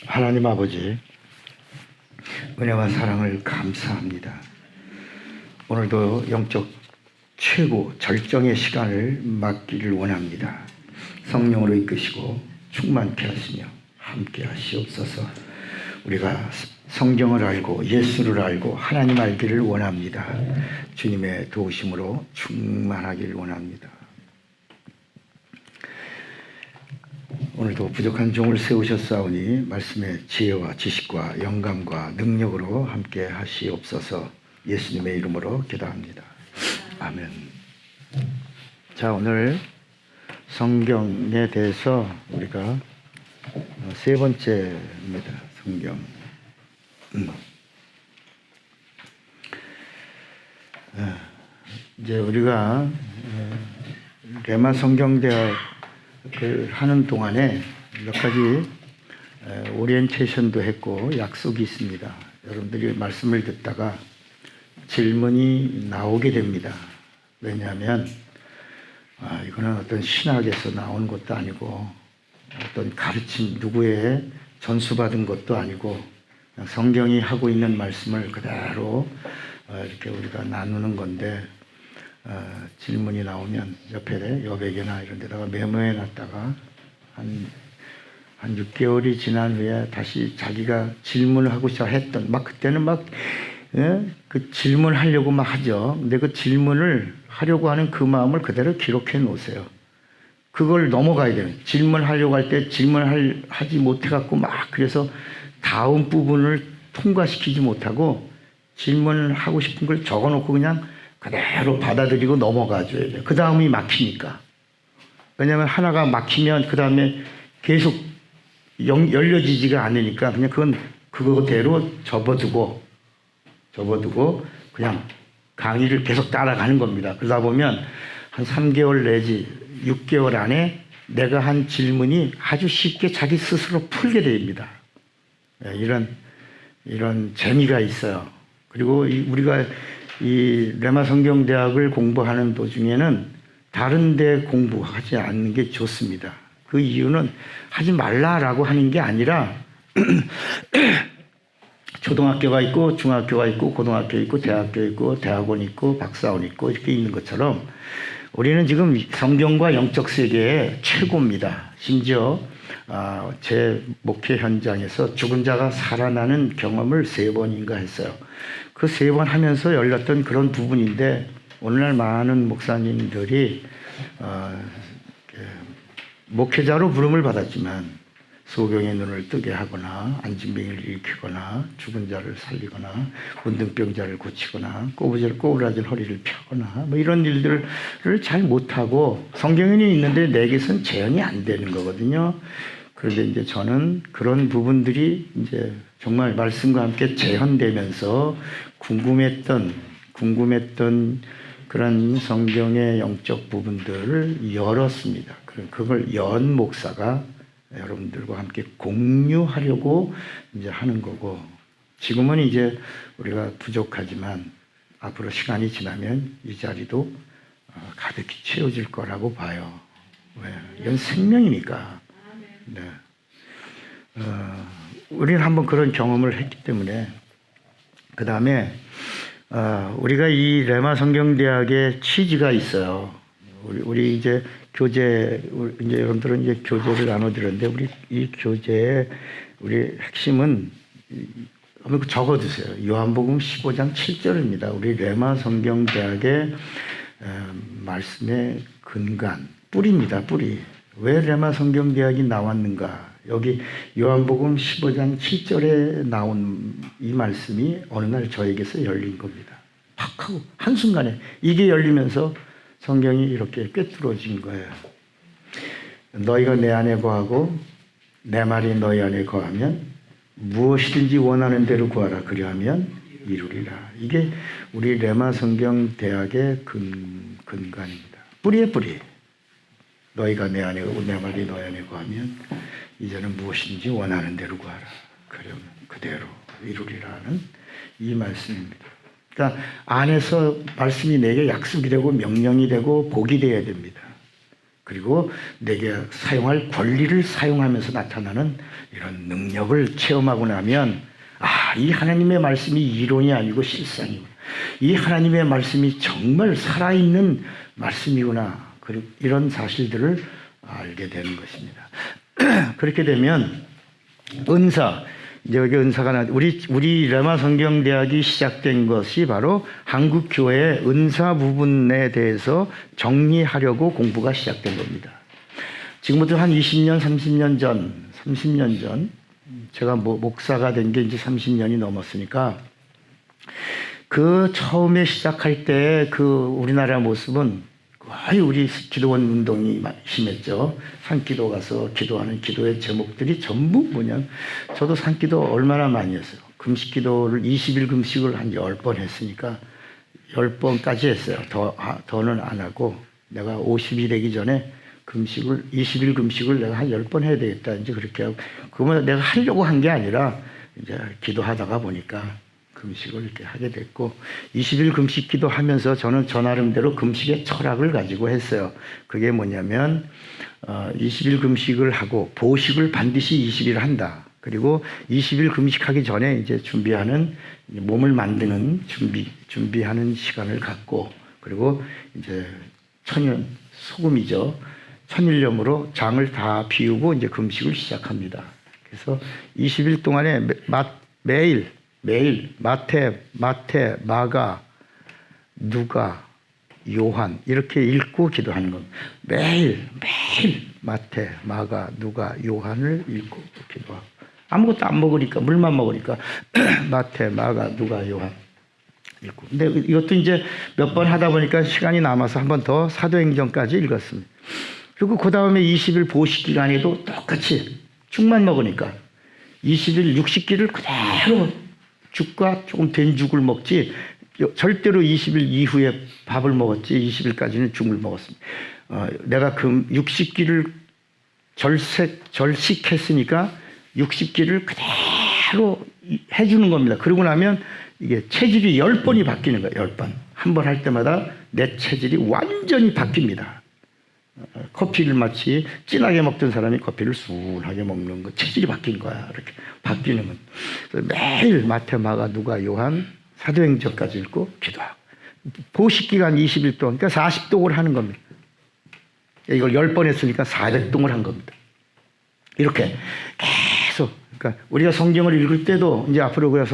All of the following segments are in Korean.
하나님 아버지, 은혜와 사랑을 감사합니다. 오늘도 영적 최고 절정의 시간을 맞기를 원합니다. 성령으로 이끄시고 충만케 하시며 함께 하시옵소서. 우리가 성경을 알고 예수를 알고 하나님 알기를 원합니다. 주님의 도우심으로 충만하기를 원합니다. 오늘도 부족한 종을 세우셨사오니 말씀의 지혜와 지식과 영감과 능력으로 함께 하시옵소서. 예수님의 이름으로 기도합니다. 아멘. 자, 오늘 성경에 대해서 우리가 세 번째입니다. 성경. 이제 우리가 레마 성경대학을 하는 동안에 몇 가지 오리엔테이션도 했고 약속이 있습니다. 여러분들이 말씀을 듣다가 질문이 나오게 됩니다. 왜냐하면 이거는 어떤 신학에서 나온 것도 아니고 어떤 가르침 누구의 전수받은 것도 아니고 그냥 성경이 하고 있는 말씀을 그대로 이렇게 우리가 나누는 건데 질문이 나오면 옆에 여백이나 이런 데다가 메모해 놨다가 한 6개월이 지난 후에 다시 자기가 질문을 하고 했던 그때는 그 질문하려고 하죠. 근데 그 질문을 하려고 하는 그 마음을 그대로 기록해 놓으세요. 그걸 넘어가야 돼요. 질문하려고 할 때 질문하지 못해갖고 그래서 다음 부분을 통과시키지 못하고 질문하고 싶은 걸 적어놓고 그냥 그대로 받아들이고 넘어가줘야 돼요. 그 다음이 막히니까. 왜냐하면 하나가 막히면 그 다음에 계속 열려지지가 않으니까 그냥 그거대로 접어두고 그냥 강의를 계속 따라가는 겁니다. 그러다 보면 한 3개월 내지 6개월 안에 내가 한 질문이 아주 쉽게 자기 스스로 풀게 됩니다. 이런 재미가 있어요. 그리고 우리가 이 레마 성경대학을 공부하는 도중에는 다른 데 공부하지 않는 게 좋습니다. 그 이유는 하지 말라라고 하는 게 아니라 초등학교가 있고 중학교가 있고 고등학교 있고 대학교 있고 대학원 있고 박사원 있고 이렇게 있는 것처럼 우리는 지금 성경과 영적 세계의 최고입니다. 심지어 제 목회 현장에서 죽은 자가 살아나는 경험을 3번인가 했어요. 그 3번 하면서 열렸던 그런 부분인데 오늘날 많은 목사님들이 목회자로 부름을 받았지만 소경의 눈을 뜨게 하거나 안진병을 일으키거나 죽은 자를 살리거나 문둥병자를 고치거나 꼬부라진 허리를 펴거나 이런 일들을 잘 못하고 성경에는 있는데 내게선 재현이 안 되는 거거든요. 그런데 이제 저는 그런 부분들이 이제 정말 말씀과 함께 재현되면서 궁금했던 그런 성경의 영적 부분들을 열었습니다. 그걸 연 목사가 여러분들과 함께 공유하려고 이제 하는 거고, 지금은 이제 우리가 부족하지만 앞으로 시간이 지나면 이 자리도 가득히 채워질 거라고 봐요. 왜? 이건 생명이니까. 네. 우리는 한번 그런 경험을 했기 때문에 그 다음에 우리가 이 레마 성경대학의 취지가 있어요. 우리 이제 교재, 이제 여러분들은 이제 교재를 나눠드렸는데, 우리 이 교재의 우리 핵심은 한번 적어두세요. 요한복음 15장 7절입니다. 우리 레마 성경대학의 말씀의 근간, 뿌리입니다. 뿌리. 왜 레마 성경대학이 나왔는가? 여기 요한복음 15장 7절에 나온 이 말씀이 어느 날 저에게서 열린 겁니다. 팍 하고 한순간에 이게 열리면서 성경이 이렇게 꿰뚫어진 거예요. 너희가 내 안에 거하고 내 말이 너희 안에 거하면 무엇이든지 원하는 대로 구하라. 그리하면 이루리라. 이게 우리 레마 성경 대학의 근간입니다. 뿌리의 뿌리. 너희가 내 안에 거고 내 말이 너희 안에 거하면 이제는 무엇이든지 원하는 대로 구하라. 그러면 그대로 이루리라는 이 말씀입니다. 그러니까 안에서 말씀이 내게 약속이 되고 명령이 되고 복이 되어야 됩니다. 그리고 내게 사용할 권리를 사용하면서 나타나는 이런 능력을 체험하고 나면 이 하나님의 말씀이 이론이 아니고 실상이구나. 이 하나님의 말씀이 정말 살아있는 말씀이구나. 그리고 이런 사실들을 알게 되는 것입니다. 그렇게 되면 은사, 이제 여기 은사가 우리 레마 성경대학이 시작된 것이 바로 한국 교회의 은사 부분에 대해서 정리하려고 공부가 시작된 겁니다. 지금부터 한 20년, 30년 전 제가 목사가 된 게 이제 30년이 넘었으니까 그 처음에 시작할 때 그 우리나라 모습은 거의 우리 기도원 운동이 심했죠. 산기도 가서 기도하는 기도의 제목들이 전부 저도 산기도 얼마나 많이 했어요. 금식기도를 20일 금식을 한 10번 했으니까 10번까지 했어요. 더는 안 하고 내가 50이 되기 전에 20일 금식을 내가 한 10번 해야 되겠다. 이제 그렇게 하고 그러면 내가 하려고 한 게 아니라 이제 기도하다가 보니까 금식을 이렇게 하게 됐고 20일 금식 기도하면서 저는 저 나름대로 금식의 철학을 가지고 했어요. 그게 뭐냐면 20일 금식을 하고 보식을 반드시 20일 한다. 그리고 20일 금식하기 전에 이제 준비하는 몸을 만드는 준비하는 시간을 갖고 그리고 이제 소금이죠. 천일염으로 장을 다 비우고 이제 금식을 시작합니다. 그래서 20일 동안에 매일 마태, 마가, 누가, 요한 이렇게 읽고 기도하는 겁니다. 매일 마태, 마가, 누가, 요한을 읽고 기도하고 아무것도 안 먹으니까 물만 먹으니까 마태, 마가, 누가, 요한 읽고. 근데 이것도 이제 몇 번 하다 보니까 시간이 남아서 한 번 더 사도행전까지 읽었습니다. 그리고 그 다음에 20일 보식 기간에도 똑같이 죽만 먹으니까 20일 60끼를 그대로 죽과 조금 된 죽을 먹지 절대로 20일 이후에 밥을 먹었지 20일까지는 죽을 먹었습니다. 내가 그 60끼를 절식했으니까 60끼를 그대로 해주는 겁니다. 그러고 나면 이게 체질이 10번이 바뀌는 거예요. 10번. 한 번 할 때마다 내 체질이 완전히 바뀝니다. 커피를 마치 진하게 먹던 사람이 커피를 순하게 먹는 거 체질이 바뀐 거야. 이렇게 바뀌는 건. 매일 마태, 마가, 누가, 요한 사도행전까지 읽고 기도하고 보식 기간 20일 동안 그러니까 40동을 하는 겁니다. 이걸 10번 했으니까 400동을 한 겁니다. 이렇게 계속 그러니까 우리가 성경을 읽을 때도 이제 앞으로 우리가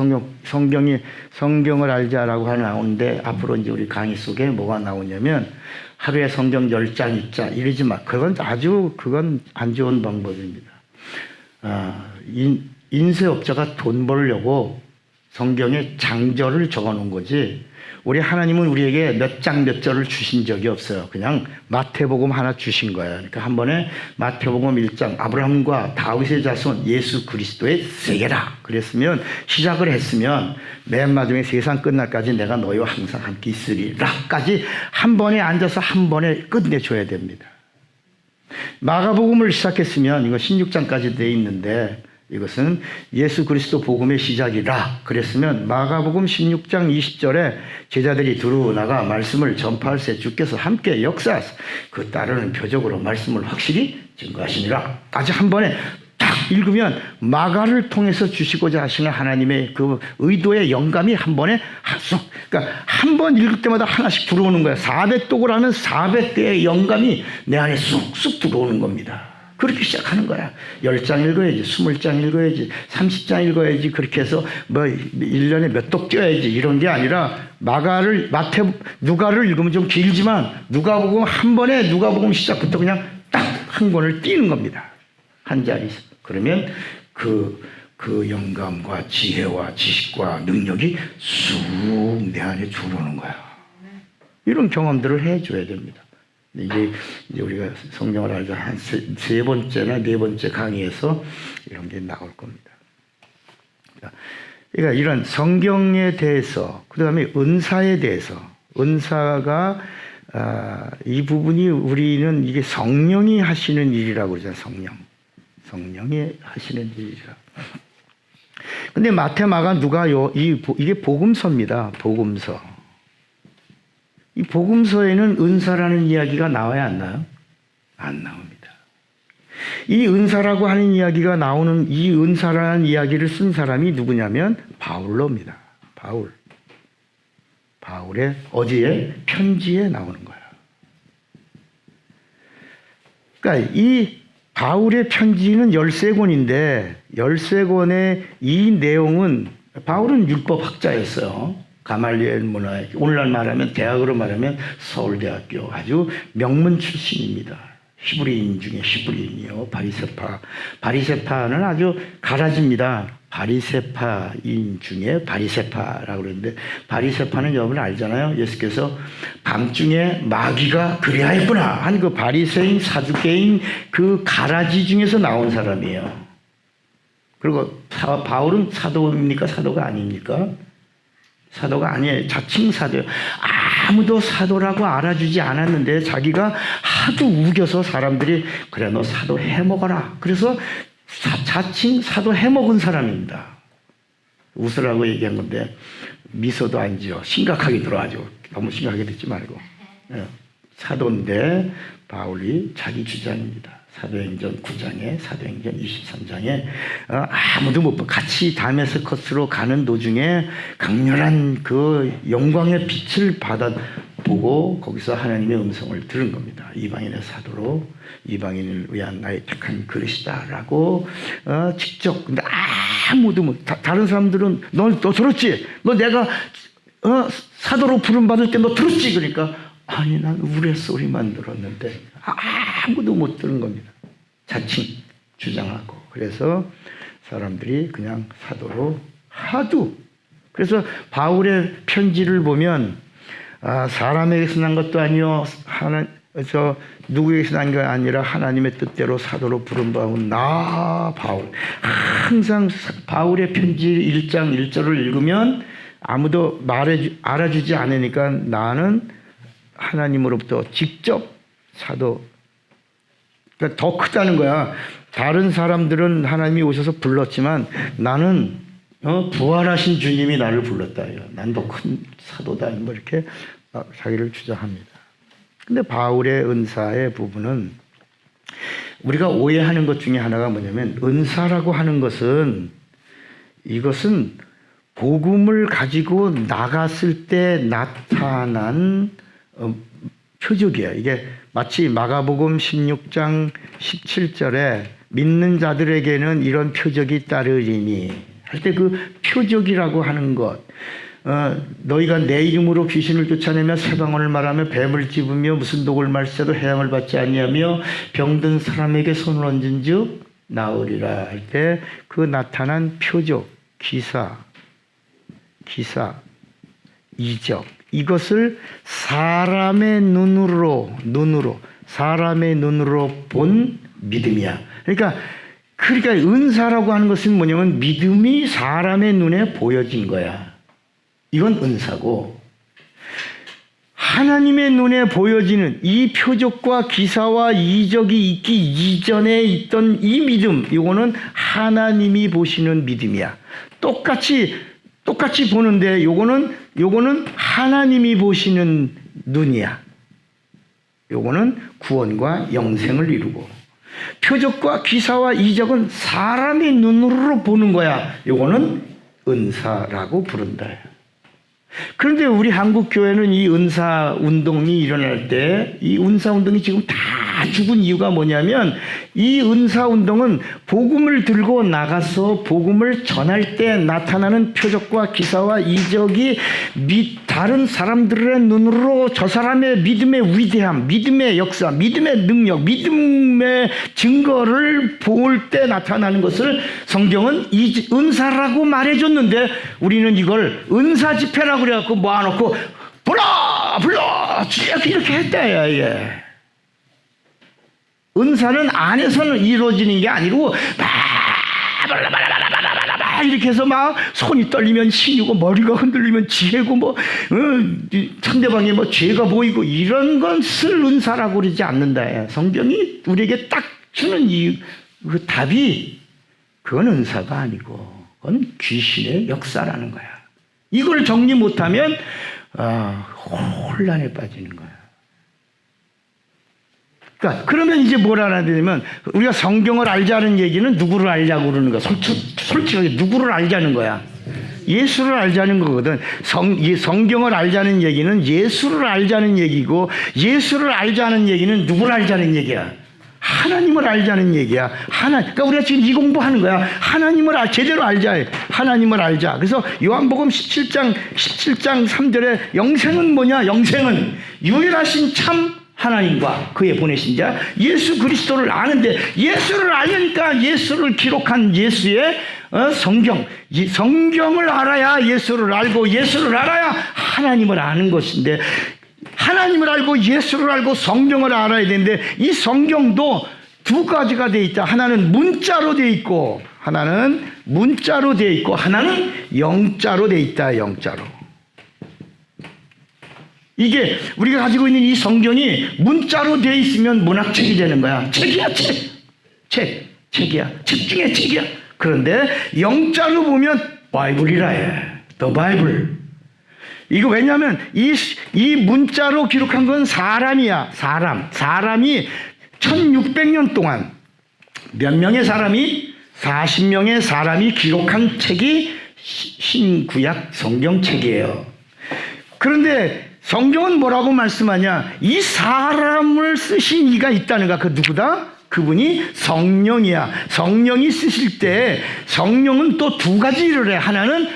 성경을 알자라고 나오는데 앞으로 이제 우리 강의 속에 뭐가 나오냐면 하루에 성경 10장 읽자 이러지 마. 그건 안 좋은 방법입니다. 인쇄업자가 돈 벌려고 성경에 장절을 적어 놓은 거지. 우리 하나님은 우리에게 몇 장 몇 절을 주신 적이 없어요. 그냥 마태복음 하나 주신 거예요. 그러니까 한 번에 마태복음 1장 아브라함과 다윗의 자손 예수 그리스도의 세계라 그랬으면 시작을 했으면 맨 마지막에 세상 끝날까지 내가 너희와 항상 함께 있으리라까지 한 번에 앉아서 한 번에 끝내줘야 됩니다. 마가복음을 시작했으면 이거 16장까지 돼 있는데 이것은 예수 그리스도 복음의 시작이라 그랬으면 마가복음 16장 20절에 제자들이 두루나가 말씀을 전파할새 주께서 함께 역사하사 그 따르는 표적으로 말씀을 확실히 증거하시니라 까지 한 번에 딱 읽으면 마가를 통해서 주시고자 하시는 하나님의 그 의도의 영감이 한 번에 그러니까 한 번 읽을 때마다 하나씩 들어오는 거야. 400독을 하면 400개의 영감이 내 안에 쑥쑥 들어오는 겁니다. 그렇게 시작하는 거야. 10장 읽어야지, 20장 읽어야지, 30장 읽어야지, 그렇게 해서 1년에 몇 독 뛰어야지, 이런 게 아니라 누가를 읽으면 좀 길지만, 누가복음 한 번에 누가복음 시작부터 그냥 딱 한 권을 띄는 겁니다. 한 자리에서. 그러면 그 영감과 지혜와 지식과 능력이 쑥 내 안에 들어오는 거야. 이런 경험들을 해줘야 됩니다. 이제 우리가 성경을 알자 한 세 번째나 네 번째 강의에서 이런 게 나올 겁니다. 그러니까 이런 성경에 대해서, 그 다음에 은사에 대해서, 은사가 이 부분이 우리는 이게 성령이 하시는 일이라고 그러잖아요. 성령이 하시는 일이라. 근데 마태, 마가, 누가 이게 복음서입니다. 복음서. 이 복음서에는 은사라는 이야기가 나와야 안 나요? 안 나옵니다. 이 은사라고 하는 이야기가 나오는 이 은사라는 이야기를 쓴 사람이 누구냐면 바울로입니다. 바울의 어디에? 편지에 나오는 거야. 그러니까 이 바울의 편지는 13권인데 13권의 이 내용은 바울은 율법학자였어요. 가말리엘 문화에 오늘날 말하면 대학으로 말하면 서울대학교 아주 명문 출신입니다. 히브리인 중에 히브리인이요. 바리새파는 아주 가라집니다. 바리새파인 중에 바리새파라고 그러는데 바리새파는 여러분 알잖아요. 예수께서 밤중에 마귀가 그래야 했구나 한 그 바리새인 사두개인 그 가라지 중에서 나온 사람이에요. 그리고 바울은 사도입니까? 사도가 아닙니까? 사도가 아니에요. 자칭 사도예요. 아무도 사도라고 알아주지 않았는데 자기가 하도 우겨서 사람들이 그래 너 사도 해먹어라. 그래서 자칭 사도 해먹은 사람입니다. 웃으라고 얘기한 건데 미소도 안 지어. 심각하게 들어가죠. 너무 심각하게 듣지 말고. 사도인데 바울이 자기 주장입니다. 사도행전 9장에 사도행전 23장에 아무도 못 봐. 같이 다메스커스로 가는 도중에 강렬한 그 영광의 빛을 받아보고 거기서 하나님의 음성을 들은 겁니다. 이방인의 사도로 이방인을 위한 나의 택한 그릇이다라고 직접. 근데 아무도 못. 다른 사람들은 너 들었지? 너 내가 사도로 부름받을 때 너 들었지? 그러니까 아니 난 우레소리만 들었는데 아무도 못 들은 겁니다. 자칭 주장하고. 그래서 사람들이 그냥 사도로 하도. 그래서 바울의 편지를 보면 사람에게서 난 것도 아니요 누구에게서 난 게 아니라 하나님의 뜻대로 사도로 부름받은 나 바울. 항상 바울의 편지 1장 1절을 읽으면 아무도 알아주지 않으니까 나는 하나님으로부터 직접 사도. 그러니까 더 크다는 거야. 다른 사람들은 하나님이 오셔서 불렀지만 나는 부활하신 주님이 나를 불렀다. 난 더 큰 사도다. 뭐 이렇게 자기를 주장합니다. 근데 바울의 은사의 부분은 우리가 오해하는 것 중에 하나가 뭐냐면 은사라고 하는 것은 이것은 복음을 가지고 나갔을 때 나타난 표적이야. 이게 마치 마가복음 16장 17절에 믿는 자들에게는 이런 표적이 따르리니 할 때 그 표적이라고 하는 것. 너희가 내 이름으로 귀신을 쫓아내며 새 방언을 말하며 뱀을 집으며 무슨 독을 말세도 해양을 받지 아니하며 병든 사람에게 손을 얹은즉 나으리라 할 때 그 나타난 표적, 기사, 이적, 이것을 사람의 눈으로 본 믿음이야. 그러니까 은사라고 하는 것은 뭐냐면 믿음이 사람의 눈에 보여진 거야. 이건 은사고, 하나님의 눈에 보여지는 이 표적과 기사와 이적이 있기 이전에 있던 이 믿음, 이거는 하나님이 보시는 믿음이야. 똑같이 보는데 요거는 하나님이 보시는 눈이야. 요거는 구원과 영생을 이루고, 표적과 기사와 이적은 사람의 눈으로 보는 거야. 요거는 은사라고 부른다. 그런데 우리 한국 교회는 이 은사 운동이 일어날 때 이 은사 운동이 지금 다 죽은 이유가 뭐냐면 이 은사 운동은 복음을 들고 나가서 복음을 전할 때 나타나는 표적과 기사와 이적이 다른 사람들의 눈으로 저 사람의 믿음의 위대함, 믿음의 역사, 믿음의 능력, 믿음의 증거를 볼 때 나타나는 것을 성경은 이 은사라고 말해줬는데 우리는 이걸 은사 집회라고 그래갖고 모아놓고 불러 이렇게 했다. 예. 은사는 안에서는 이루어지는 게 아니고 이렇게 해서 막 손이 떨리면 신이고 머리가 흔들리면 지혜고 상대방의 죄가 보이고 이런 것을 은사라고 그러지 않는다. 성경이 우리에게 딱 주는 그 답이 그건 은사가 아니고 그건 귀신의 역사라는 거야. 이걸 정리 못하면 혼란에 빠지는 거야. 그러니까 그러면 이제 뭘 알아야 되냐면 우리가 성경을 알자는 얘기는 누구를 알자고 그러는 거야. 솔직하게 누구를 알자는 거야. 예수를 알자는 거거든. 성경을 알자는 얘기는 예수를 알자는 얘기고, 예수를 알자는 얘기는 누구를 알자는 얘기야. 하나님을 알자는 얘기야. 그러니까 우리가 지금 이 공부하는 거야. 하나님을 제대로 알자. 하나님을 알자. 그래서 요한복음 17장 3절에 영생은 뭐냐? 영생은 유일하신 참 하나님과 그의 보내신 자 예수 그리스도를 아는데, 예수를 알려니까 예수를 기록한 예수의 성경을 알아야 예수를 알고, 예수를 알아야 하나님을 아는 것인데, 하나님을 알고 예수를 알고 성경을 알아야 되는데, 이 성경도 두 가지가 돼 있다. 하나는 문자로 돼 있고, 하나는 문자로 돼 있고, 하나는 영자로 돼 있다. 영자로. 이게 우리가 가지고 있는 이 성경이 문자로 돼 있으면 문학책이 되는 거야. 책이야, 책이야. 책 중에 책이야. 그런데 영자로 보면 바이블이라 해. The Bible. 이거 왜냐하면 이 문자로 기록한 건 사람이야. 사람이 1600년 동안 몇 명의 사람이 40명의 사람이 기록한 책이 신구약 성경책이에요. 그런데 성경은 뭐라고 말씀하냐? 이 사람을 쓰신 이가 있다는 거야. 그 누구다? 그분이 성령이야. 성령이 쓰실 때 성령은 또 두 가지 일을 해. 하나는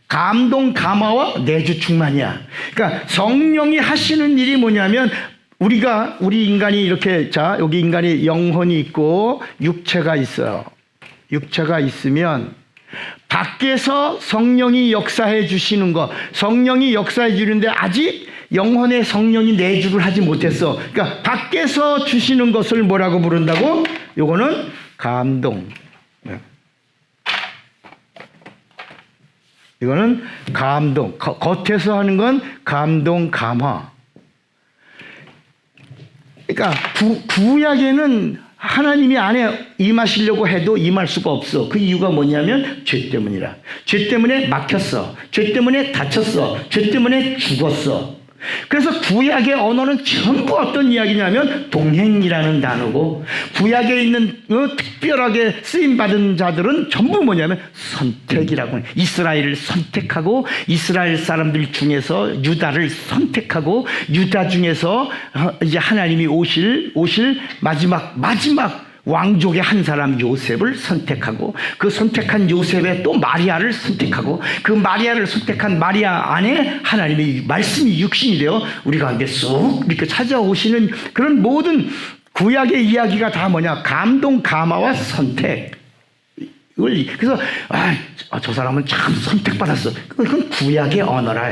감동, 감화와 내주 충만이야. 그러니까 성령이 하시는 일이 뭐냐면, 우리 인간이 이렇게, 자, 여기 인간이 영혼이 있고 육체가 있어요. 육체가 있으면 밖에서 성령이 역사해 주시는 거, 성령이 역사해 주는데 아직 영혼의 성령이 내주를 하지 못했어. 그러니까 밖에서 주시는 것을 뭐라고 부른다고? 요거는 감동. 이거는 감동. 겉에서 하는 건 감동, 감화. 그러니까 구약에는 하나님이 안에 임하시려고 해도 임할 수가 없어. 그 이유가 뭐냐면 죄 때문이라. 죄 때문에 막혔어. 죄 때문에 다쳤어. 죄 때문에 죽었어. 그래서 구약의 언어는 전부 어떤 이야기냐면 동행이라는 단어고, 구약에 있는 특별하게 쓰임받은 자들은 전부 뭐냐면 선택이라고. 이스라엘을 선택하고, 이스라엘 사람들 중에서 유다를 선택하고, 유다 중에서 이제 하나님이 오실 마지막 왕족의 한 사람 요셉을 선택하고, 그 선택한 요셉에 또 마리아를 선택하고, 그 마리아를 선택한 마리아 안에 하나님의 말씀이 육신이 되어 우리 가운데 쏙 이렇게 찾아오시는 그런 모든 구약의 이야기가 다 뭐냐? 감동, 감화와 선택. 그래서 저 사람은 참 선택받았어. 그건 구약의 언어라.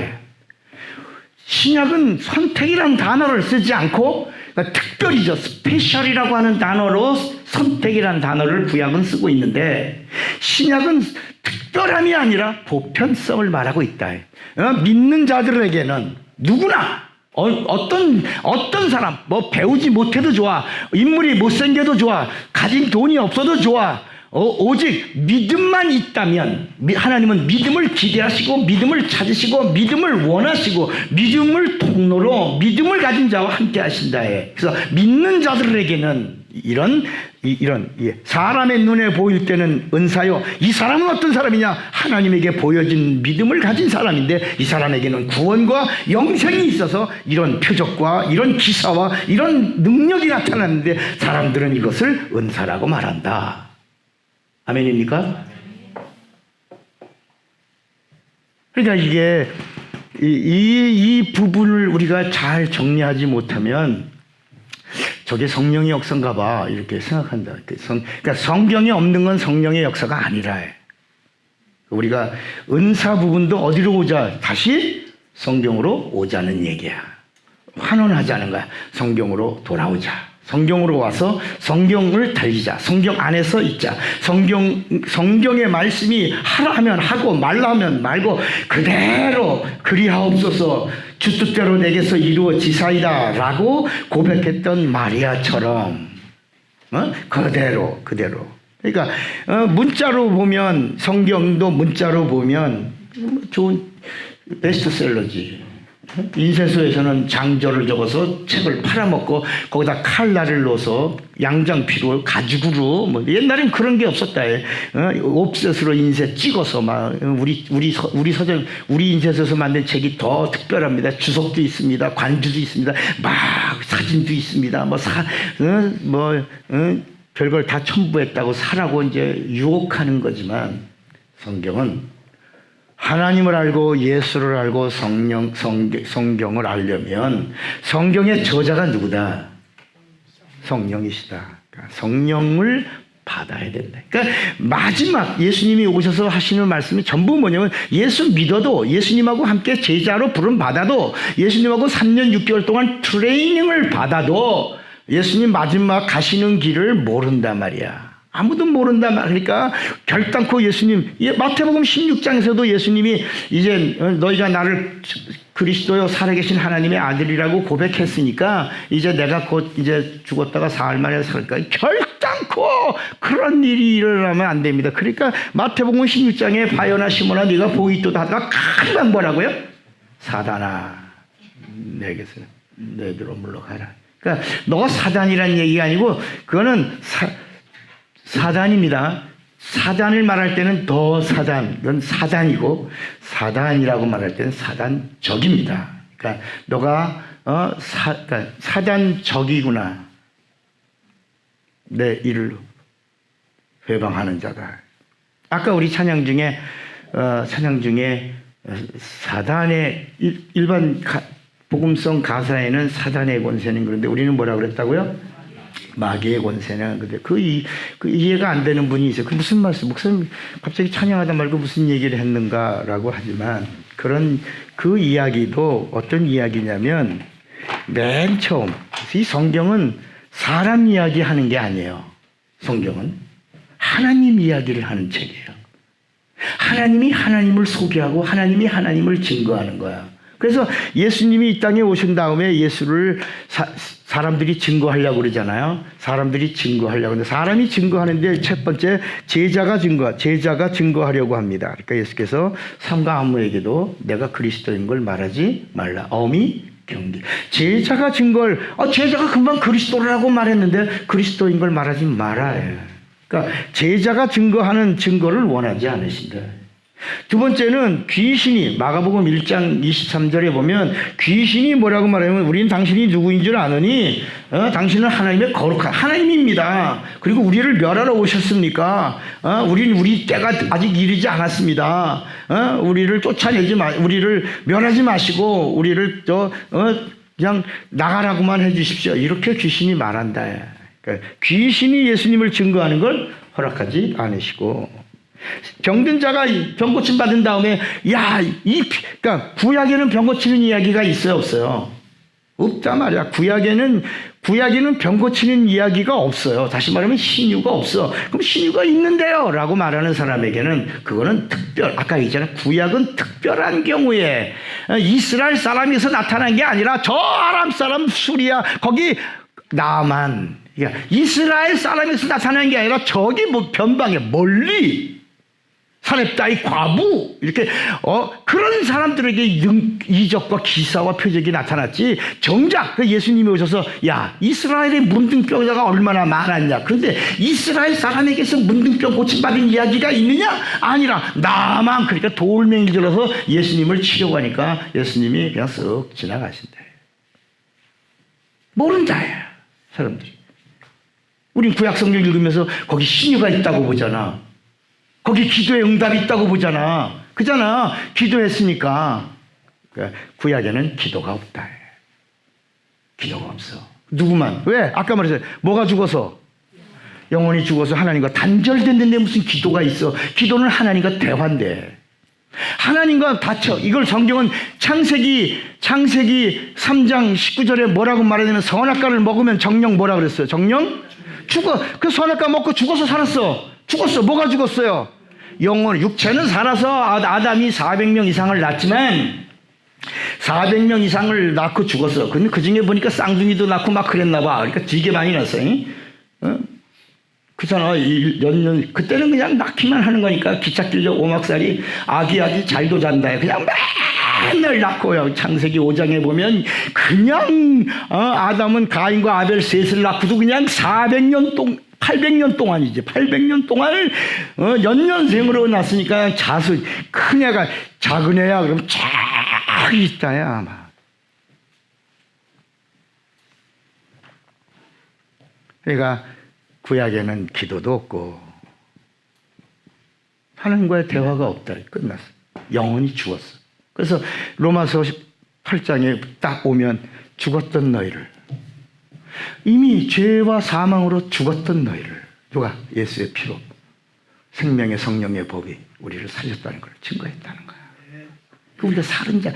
신약은 선택이라는 단어를 쓰지 않고, 그러니까 특별히죠. 스페셜이라고 하는 단어로 선택이라는 단어를 구약은 쓰고 있는데, 신약은 특별함이 아니라 보편성을 말하고 있다. 믿는 자들에게는 누구나 어떤 사람, 뭐 배우지 못해도 좋아, 인물이 못생겨도 좋아, 가진 돈이 없어도 좋아, 오직 믿음만 있다면, 하나님은 믿음을 기대하시고 믿음을 찾으시고 믿음을 원하시고 믿음을 통로로 믿음을 가진 자와 함께 하신다 해. 그래서 믿는 자들에게는 이런 사람의 눈에 보일 때는 은사요. 이 사람은 어떤 사람이냐? 하나님에게 보여진 믿음을 가진 사람인데, 이 사람에게는 구원과 영생이 있어서 이런 표적과 이런 기사와 이런 능력이 나타났는데, 사람들은 이것을 은사라고 말한다. 아멘입니까? 그러니까 이게 이 부분을 우리가 잘 정리하지 못하면 저게 성령의 역사인가 봐 이렇게 생각한다. 그러니까 성경에 없는 건 성령의 역사가 아니라 해. 우리가 은사 부분도 어디로 오자? 다시 성경으로 오자는 얘기야. 환원하자는 거야. 성경으로 돌아오자. 성경으로 와서 성경을 달리자. 성경 안에서 있자. 성경의 말씀이 하라 하면 하고 말라 하면 말고 그대로 그리하옵소서 주 뜻대로 내게서 이루어지사이다 라고 고백했던 마리아처럼 그대로. 그러니까 문자로 보면, 성경도 문자로 보면 좋은 베스트셀러지. 인쇄소에서는 장조를 적어서 책을 팔아먹고 거기다 칼날을 넣어서 양장피로 가죽으로 뭐 옛날엔 그런 게 없었다. 옵셋으로 인쇄 찍어서 막 우리 서점 우리 인쇄소에서 만든 책이 더 특별합니다. 주석도 있습니다. 관주도 있습니다. 막 사진도 있습니다. 별걸 다 첨부했다고 사라고 이제 유혹하는 거지만 성경은 하나님을 알고 예수를 알고 성경을 알려면 성경의 저자가 누구다? 성령이시다. 그러니까 성령을 받아야 된다. 그러니까 마지막 예수님이 오셔서 하시는 말씀이 전부 뭐냐면 예수 믿어도 예수님하고 함께 제자로 부름 받아도 예수님하고 3년 6개월 동안 트레이닝을 받아도 예수님 마지막 가시는 길을 모른단 말이야. 아무도 모른다 말이니까 결단코 예수님, 마태복음 16장에서도 예수님이 이제 너희가 나를 그리스도요 살아계신 하나님의 아들이라고 고백했으니까 이제 내가 곧 이제 죽었다가 사흘 만에 살까 결단코 그런 일이 일어나면 안 됩니다. 그러니까 마태복음 16장에 바요나 시몬아 네가 복이 있도다 하다가 금방 뭐라고요? 사단아 내게서 너희들로 물러가라. 그러니까 너가 사단이라는 얘기가 아니고 그거는 사단입니다. 사단을 말할 때는 더 사단, 그건 사단이고 사단이라고 말할 때는 사단적입니다. 그러니까 너가 그러니까 사단적이구나. 내 일을 회방하는 자다. 아까 우리 찬양 중에 사단의 일반 복음성 가사에는 사단의 권세는 그런데 우리는 뭐라고 그랬다고요? 마귀의 권세는. 근데 그 이해가 안 되는 분이 있어요. 그 무슨 말씀? 목사님 갑자기 찬양하다 말고 무슨 얘기를 했는가라고 하지만 그 이야기도 어떤 이야기냐면 맨 처음 이 성경은 사람 이야기 하는 게 아니에요. 성경은 하나님 이야기를 하는 책이에요. 하나님이 하나님을 소개하고 하나님이 하나님을 증거하는 거야. 그래서 예수님이 이 땅에 오신 다음에 예수를 사람들이 증거하려고 그러잖아요. 사람들이 증거하려고 하는데 사람이 증거하는데 첫 번째 제자가 증거하려고 합니다. 그러니까 예수께서 삼가 아무에게도 내가 그리스도인 걸 말하지 말라. 어미 경계. 제자가 제자가 금방 그리스도라고 말했는데 그리스도인 걸 말하지 말아요. 그러니까 제자가 증거하는 증거를 원하지 않으신다. 두 번째는 귀신이 마가복음 1장 23절에 보면 귀신이 뭐라고 말하면 우리는 당신이 누구인 줄 아느니 당신은 하나님의 거룩한 하나님입니다. 그리고 우리를 멸하러 오셨습니까? 우리는 우리 때가 아직 이르지 않았습니다. 우리를 우리를 멸하지 마시고 우리를 그냥 나가라고만 해주십시오. 이렇게 귀신이 말한다. 그러니까 귀신이 예수님을 증거하는 걸 허락하지 않으시고 병든 자가 병 고침 받은 다음에 그러니까 구약에는 병 고치는 이야기가 있어요, 없어요? 없단 말이야. 구약에는 병 고치는 이야기가 없어요. 다시 말하면 신유가 없어. 그럼 신유가 있는데요 라고 말하는 사람에게는 그거는 아까 얘기했잖아요. 구약은 특별한 경우에 이스라엘 사람에서 나타난 게 아니라 저 아람 사람 수리아 거기 나만 그러니까 이스라엘 사람에서 나타난 게 아니라 저기 변방에 멀리 사렙다의 과부 이렇게 그런 사람들에게 이적과 기사와 표적이 나타났지 정작 예수님이 오셔서 이스라엘의 문둥병자가 얼마나 많았냐 그런데 이스라엘 사람에게서 문둥병 고침받은 이야기가 있느냐 아니라 나만 그러니까 돌멩이 들어서 예수님을 치려고 하니까 예수님이 그냥 쓱 지나가신다. 모르는 자예요 사람들이. 우린 구약성경 읽으면서 거기 신유가 있다고 보잖아. 거기 기도에 응답이 있다고 보잖아. 그잖아. 기도했으니까. 구약에는 기도가 없다. 기도가 없어. 누구만. 왜? 아까 말했어요. 뭐가 죽어서? 영혼이 죽어서 하나님과 단절됐는데 무슨 기도가 있어. 기도는 하나님과 대화인데. 하나님과 다쳐. 이걸 성경은 창세기 3장 19절에 뭐라고 말하냐면 선악과를 먹으면 정령 뭐라 그랬어요? 정령? 죽어. 그 선악과 먹고 죽어서 살았어. 죽었어. 뭐가 죽었어요? 영혼, 육체는 살아서 아담이 400명 이상을 낳았지만 400명 이상을 낳고 죽었어. 근데 그 중에 보니까 쌍둥이도 낳고 막 그랬나 봐. 그러니까 되게 많이 낳았어요. 그잖아. 그때는 그냥 낳기만 하는 거니까 기찻길로 오막살이 아기 잘도 잔다. 그냥 맨날 낳고요. 창세기 5장에 보면 그냥 아담은 가인과 아벨 셋을 낳고도 그냥 800년 동안이지. 800년 동안을 연년생으로 낳았으니까 자수 큰 애가 작은 애야 그러면 쫙 있다야 아마. 그러니까 구약에는 기도도 없고 하나님과의 대화가 없다. 끝났어. 영혼이 죽었어. 그래서 로마서 8장에 딱 오면 죽었던 너희를, 이미 죄와 사망으로 죽었던 너희를 누가? 예수의 피로 생명의 성령의 법이 우리를 살렸다는 걸 증거했다는 거야. 우리가 살은 자,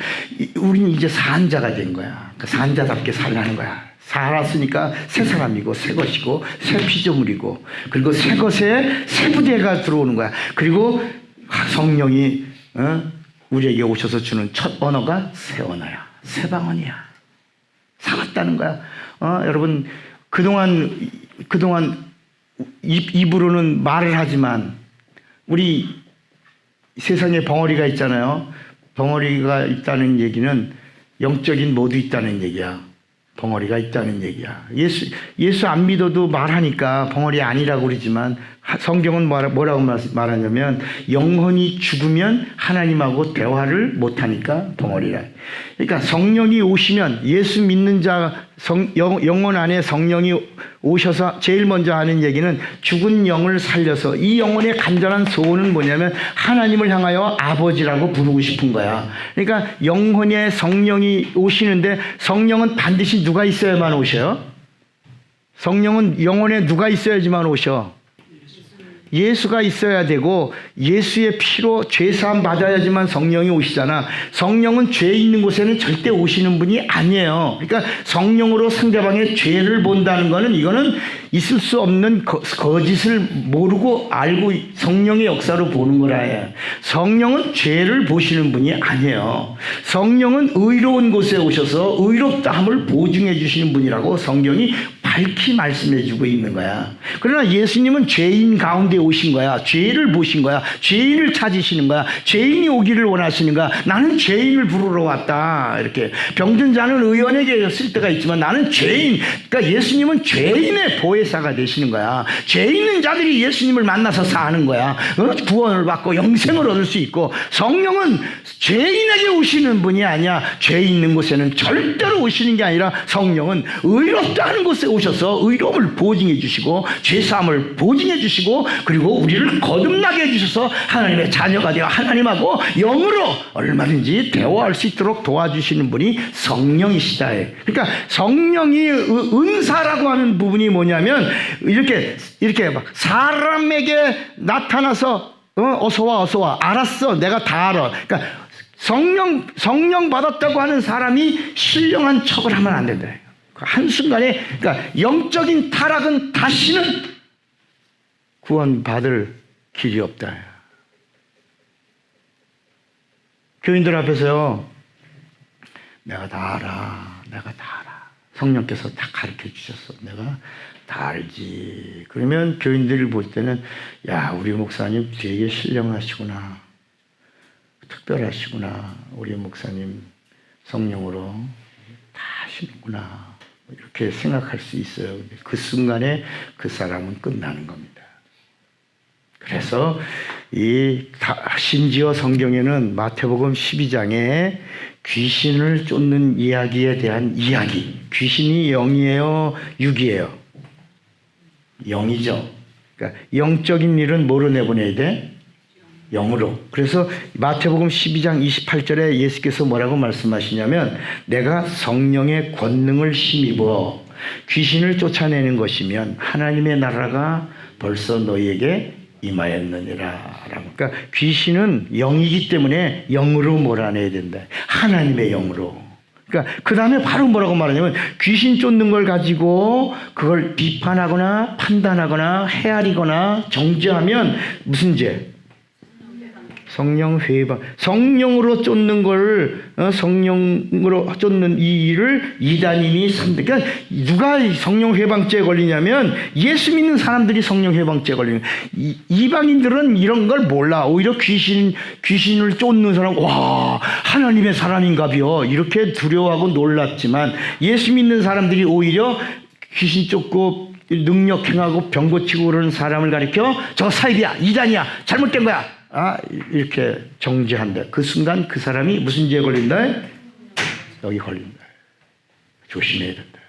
우리는 이제 산 자가 된 거야. 산 자답게 살라는 거야. 살았으니까 새 사람이고 새 것이고 새 피조물이고, 그리고 새 것에 새 부대가 들어오는 거야. 그리고 성령이 우리에게 오셔서 주는 첫 언어가 새 언어야. 새 방언이야. 살았다는 거야. 여러분 그동안 입으로는 말을 하지만 우리 세상에 벙어리가 있잖아요. 벙어리가 있다는 얘기는 영적인 모두 있다는 얘기야. 벙어리가 있다는 얘기야. 예수 안 믿어도 말하니까 벙어리 아니라고 그러지만 성경은 뭐라고 말하냐면 영혼이 죽으면 하나님하고 대화를 못하니까 벙어리라. 그러니까 성령이 오시면, 예수 믿는 자 영혼 안에 성령이 오셔서 제일 먼저 하는 얘기는 죽은 영을 살려서, 이 영혼의 간절한 소원은 뭐냐면 하나님을 향하여 아버지라고 부르고 싶은 거야. 그러니까 영혼에 성령이 오시는데 성령은 반드시 누가 있어야만 오셔요? 성령은 영혼에 누가 있어야지만 오셔? 예수가 있어야 되고, 예수의 피로 죄사함 받아야지만 성령이 오시잖아. 성령은 죄 있는 곳에는 절대 오시는 분이 아니에요. 그러니까 성령으로 상대방의 죄를 본다는 거는, 이거는 있을 수 없는 거짓을 모르고 알고 성령의 역사로 보는 거라. 성령은 죄를 보시는 분이 아니에요. 성령은 의로운 곳에 오셔서 의롭다함을 보증해 주시는 분이라고 성경이 밝히 말씀해 주고 있는 거야. 그러나 예수님은 죄인 가운데 오신 거야. 죄를 보신 거야. 죄인을 찾으시는 거야. 죄인이 오기를 원하시는 거야. 나는 죄인을 부르러 왔다. 이렇게 병든 자는 의원에게 쓸 때가 있지만 나는 죄인, 그러니까 예수님은 죄인의 보혜사가 되시는 거야. 죄 있는 자들이 예수님을 만나서 사는 거야. 구원을 받고 영생을 얻을 수 있고, 성령은 죄인에게 오시는 분이 아니야. 죄 있는 곳에는 절대로 오시는 게 아니라 성령은 의롭다는 곳에 오셔서 의로움을 보증해 주시고 죄사함을 보증해 주시고, 그리고 우리를 거듭나게 해주셔서 하나님의 자녀가 되어 하나님하고 영으로 얼마든지 대화할 수 있도록 도와주시는 분이 성령이시다. 그러니까 성령이 은사라고 하는 부분이 뭐냐면, 이렇게 막 사람에게 나타나서 어서 와 알았어, 내가 다 알아. 그러니까 성령 받았다고 하는 사람이 신령한 척을 하면 안 된다. 한순간에, 그러니까 영적인 타락은 다시는 구원받을 길이 없다. 교인들 앞에서요, 내가 다 알아. 성령께서 다 가르쳐 주셨어. 내가 다 알지. 그러면 교인들을 볼 때는, 야, 우리 목사님 되게 신령하시구나. 특별하시구나. 우리 목사님 성령으로 다 하시는구나. 이렇게 생각할 수 있어요. 근데 그 순간에 그 사람은 끝나는 겁니다. 그래서 심지어 성경에는 마태복음 12장에 귀신을 쫓는 이야기에 대한 이야기. 귀신이 영이에요? 육이에요? 영이죠. 그러니까 영적인 일은 뭐로 내보내야 돼? 영으로. 그래서 마태복음 12장 28절에 예수께서 뭐라고 말씀하시냐면, 내가 성령의 권능을 힘입어 귀신을 쫓아내는 것이면 하나님의 나라가 벌써 너희에게 임하였느니라. 그러니까 귀신은 영이기 때문에 영으로 몰아내야 된다. 하나님의 영으로. 그러니까 그 다음에 바로 뭐라고 말하냐면, 귀신 쫓는 걸 가지고 그걸 비판하거나 판단하거나 헤아리거나 정죄하면 무슨 죄? 성령 회방, 성령으로 쫓는 걸, 성령으로 쫓는 이 일을 이단인이 그러니까 누가 성령 회방죄에 걸리냐면 예수 믿는 사람들이 성령 회방죄에 걸리는. 이방인들은 이런 걸 몰라. 오히려 귀신을 쫓는 사람, 와, 하나님의 사람인가벼 이렇게 두려워하고 놀랐지만, 예수 믿는 사람들이 오히려 귀신 쫓고 능력 행하고 병 고치고 그러는 사람을 가리켜 저 사입이야, 이단이야, 잘못된 거야, 이렇게 정죄한다. 그 순간 그 사람이 무슨 죄에 걸린다? 여기 걸린다. 조심해야 된다.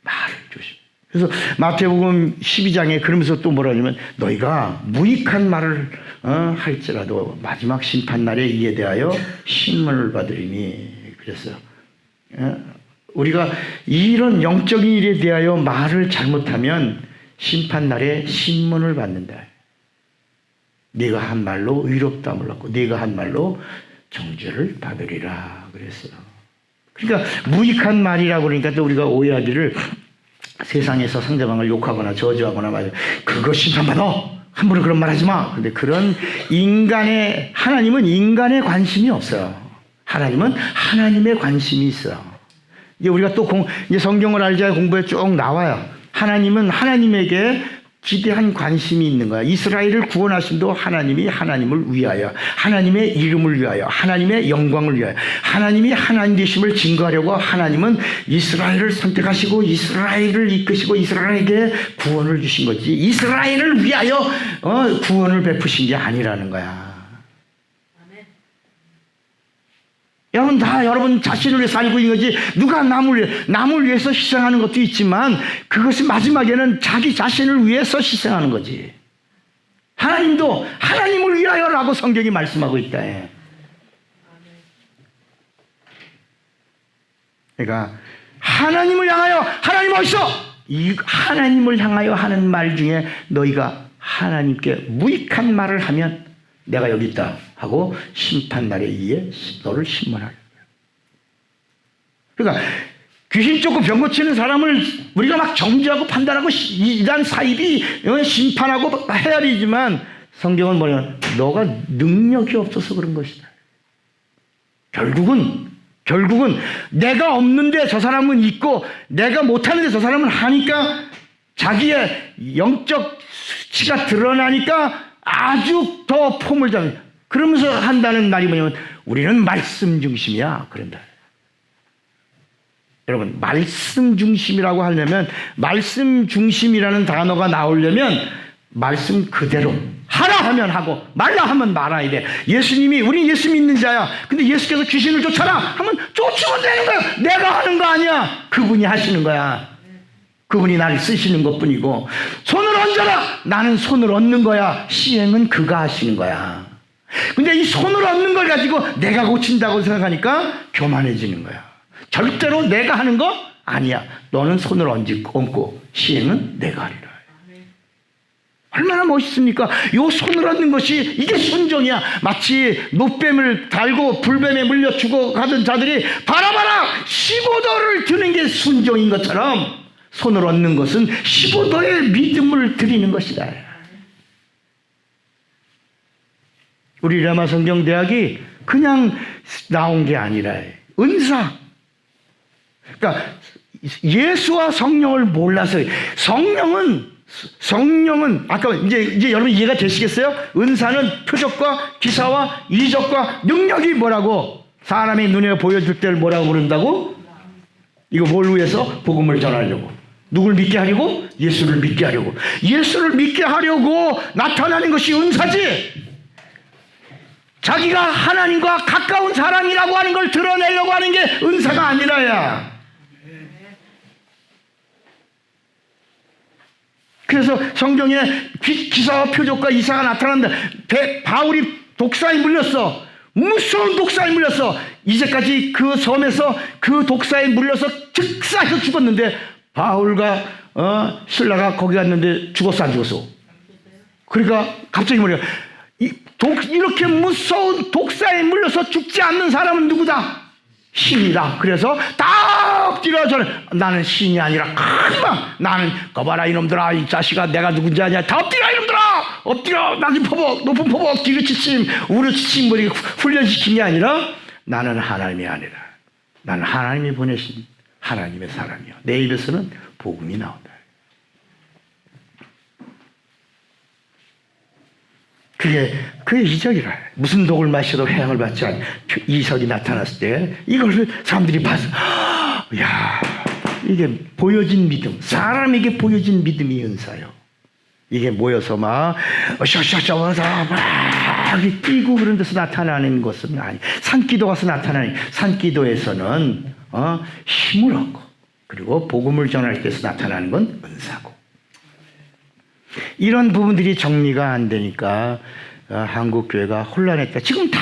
말을 조심. 그래서 마태복음 12장에 그러면서 또 뭐라 하냐면, 너희가 무익한 말을 할지라도 마지막 심판날에 이에 대하여 신문을 받으리니. 그랬어요. 우리가 이런 영적인 일에 대하여 말을 잘못하면 심판날에 신문을 받는다. 네가 한 말로 의롭다함을 얻고 네가 한 말로 정죄를 받으리라 그랬어요. 그러니까 무익한 말이라고 그러니까 또 우리가 오해하기를, 세상에서 상대방을 욕하거나 저주하거나 말이야, 그거 심판받아, 함부로 그런 말 하지 마. 근데 그런 하나님은 인간의 관심이 없어요. 하나님은 하나님의 관심이 있어요. 이제 우리가 또 이제 성경을 알자 공부에 쭉 나와요. 하나님은 하나님에게 기대한 관심이 있는 거야. 이스라엘을 구원하심도 하나님이 하나님을 위하여, 하나님의 이름을 위하여, 하나님의 영광을 위하여, 하나님이 하나님 되심을 증거하려고 하나님은 이스라엘을 선택하시고 이스라엘을 이끄시고 이스라엘에게 구원을 주신 거지, 이스라엘을 위하여 구원을 베푸신 게 아니라는 거야. 여러분 다 여러분 자신을 위해 살고 있는 거지, 누가 남을 위해서 희생하는 것도 있지만 그것이 마지막에는 자기 자신을 위해서 희생하는 거지. 하나님도 하나님을 위하여라고 성경이 말씀하고 있다. 그러니까 하나님을 향하여, 하나님 어디서? 이 하나님을 향하여 하는 말 중에 너희가 하나님께 무익한 말을 하면 내가 여기 있다 하고 심판날에 의해 너를 신문할 거야. 그러니까 귀신 쫓고 병 고치는 사람을 우리가 막 정죄하고 판단하고 이단 사입이 심판하고 헤아리지만, 성경은 뭐냐면 너가 능력이 없어서 그런 것이다. 결국은 내가 없는데 저 사람은 있고 내가 못하는데 저 사람은 하니까 자기의 영적 수치가 드러나니까 아주 더 폼을 잡는, 그러면서 한다는 말이 뭐냐면 우리는 말씀 중심이야 그런다. 여러분, 말씀 중심이라고 하려면, 말씀 중심이라는 단어가 나오려면 말씀 그대로 하라 하면 하고 말라 하면 말아야 돼. 예수님이, 우리 예수 믿는 자야. 근데 예수께서 귀신을 쫓아라 하면 쫓으면 되는 거야. 내가 하는 거 아니야. 그분이 하시는 거야. 그분이 나를 쓰시는 것뿐이고, 손을 얹어라, 나는 손을 얹는 거야. 시행은 그가 하시는 거야. 근데 이 손을 얹는 걸 가지고 내가 고친다고 생각하니까 교만해지는 거야. 절대로 내가 하는 거 아니야. 너는 손을 얹고 시행은 내가 하리라. 얼마나 멋있습니까? 요 손을 얹는 것이, 이게 순종이야. 마치 노뱀을 달고 불뱀에 물려 죽어가던 자들이 바라바라 15도를 드는 게 순종인 것처럼, 손을 얹는 것은 15도의 믿음을 드리는 것이다. 우리 레마 성경대학이 그냥 나온 게 아니라 은사. 그러니까 예수와 성령을 몰라서, 성령은 아까 이제 여러분 이해가 되시겠어요? 은사는 표적과 기사와 이적과 능력이 뭐라고, 사람의 눈에 보여줄 때를 뭐라고 부른다고? 이거 뭘 위해서? 복음을 전하려고. 누굴 믿게 하려고? 예수를 믿게 하려고. 예수를 믿게 하려고 나타나는 것이 은사지, 자기가 하나님과 가까운 사람이라고 하는 걸 드러내려고 하는 게 은사가 아니라야. 그래서 성경에 기사와 표적과 이사가 나타난다. 바울이 독사에 물렸어. 무서운 독사에 물렸어. 이제까지 그 섬에서 그 독사에 물려서 즉사해서 죽었는데, 바울과 신라가 거기 갔는데 죽었어 안 죽었어? 그러니까 갑자기 뭐냐, 이렇게 무서운 독사에 물려서 죽지 않는 사람은 누구다? 신이다. 그래서 다 엎드려 저는 나는 신이 아니라 금방 나는 거봐라 이놈들아 이 자식아 내가 누군지 아냐 다 엎드려 이놈들아 엎드려 낮은 포복 높은 포복 뒤로 치침 우로 치침 뭐 이렇게 훈련시킨 게 아니라 나는 하나님이 아니라 나는 하나님이 보내신 하나님의 사람이요 내 입에서는 복음이 나온다. 그게 이적이라. 무슨 독을 마셔도 해양을 받지 않은 이석이 나타났을 때 이걸 사람들이 봐서 야 이게 보여진 믿음 사람에게 보여진 믿음이 은사요. 이게 모여서 막 샤샤샤 와서 막 뛰고 그런 데서 나타나는 것은 아니. 산기도 가서 나타나는 산기도에서는 힘을 얻고 그리고 복음을 전할 때서 나타나는 건 은사고. 이런 부분들이 정리가 안 되니까 한국 교회가 혼란했다. 지금 다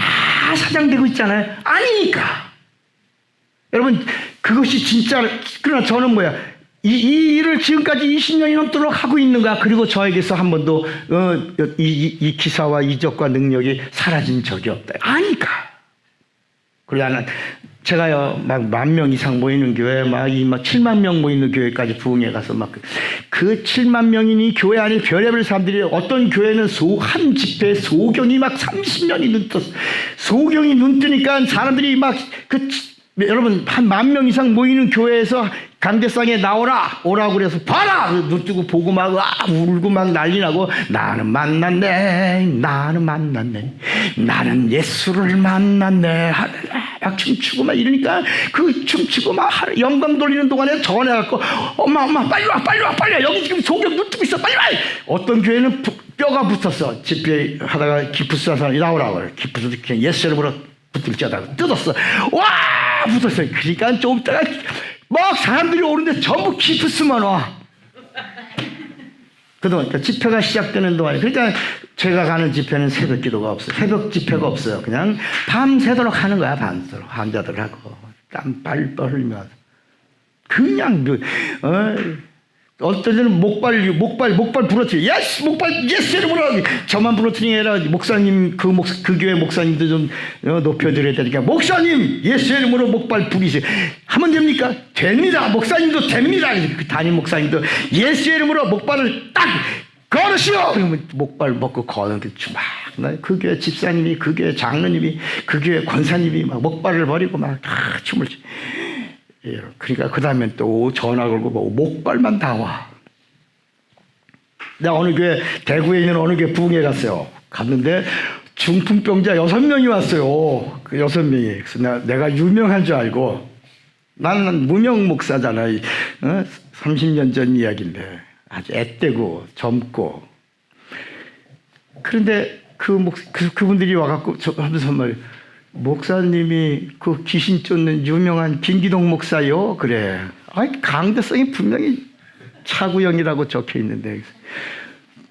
사장되고 있잖아요. 아니니까. 여러분 그것이 진짜 그러나 저는 뭐야 이 일을 지금까지 20년이 넘도록 하고 있는 거야. 그리고 저에게서 한 번도 이 기사와 이적과 능력이 사라진 적이 없다. 아니까. 그리고 나는 제가요 막 10,000명 이상 모이는 교회 막 7만 명 모이는 교회까지 부흥회 가서 막 그 7만 명이니 교회 안에 별의별 사람들이 어떤 교회는 한 집회에 소경이 막 30년이 눈 떴어. 소경이 눈 뜨니까 사람들이 막 여러분 한 10,000명 이상 모이는 교회에서 강대상에 오라고 그래서 봐라 눈 뜨고 보고 막 울고 막 난리 나고 나는 만났네 나는 예수를 만났네 막 춤추고 막 이러니까 그 춤추고 막 영광 돌리는 동안에 전화해갖고 엄마 빨리 와 여기 지금 소경 눈 뜨고 있어 빨리 와. 어떤 교회는 뼈가 붙었어. 집회 하다가 기프스 한 사람이 나오라고 그래. 기프스 그냥 예수 이름으로 붙을 자다가 뜯었어. 와 붙었어요. 그러니까 좀 있다가 막 사람들이 오는데 전부 기프스만 와. 그동안 그러니까 집회가 시작되는 동안에 그러니까 제가 가는 집회는 새벽 기도가 없어요. 새벽 집회가 없어요. 그냥 밤새도록 하는 거야. 밤새도록 환자들 하고 땀 빨빨 흘리면서 그냥 어떤 때는 목발 부러뜨려. 예스 목발 예스 이름으로 저만 부러뜨리는 게 아니라 목사님 그 교회 목사님도 좀 높여드려야 되니까 목사님 예수 이름으로 목발 부리세요. 하면 됩니까? 됩니다. 목사님도 됩니다. 그 담임 목사님도 예수 이름으로 목발을 딱 걸으시오. 그러면 목발 먹고 거는 그 교회 집사님이 그 교회 장로님이 그 교회 권사님이 막 목발을 버리고 막 춤을 그러니까 그 다음엔 또 전화 걸고 뭐 목발만 다 와. 내가 어느 교회 대구에 있는 어느 교회 부흥회 갔어요. 갔는데 중풍병자 6명이 왔어요. 그 6명이. 그래서 내가 유명한 줄 알고 나는 무명 목사잖아. 30년 전 이야기인데 아주 앳되고 젊고 그런데 그분들이 와갖고 하면서 말 목사님이 그 귀신 쫓는 유명한 김기동 목사요? 그래. 아이, 강대성이 분명히 차구영이라고 적혀 있는데.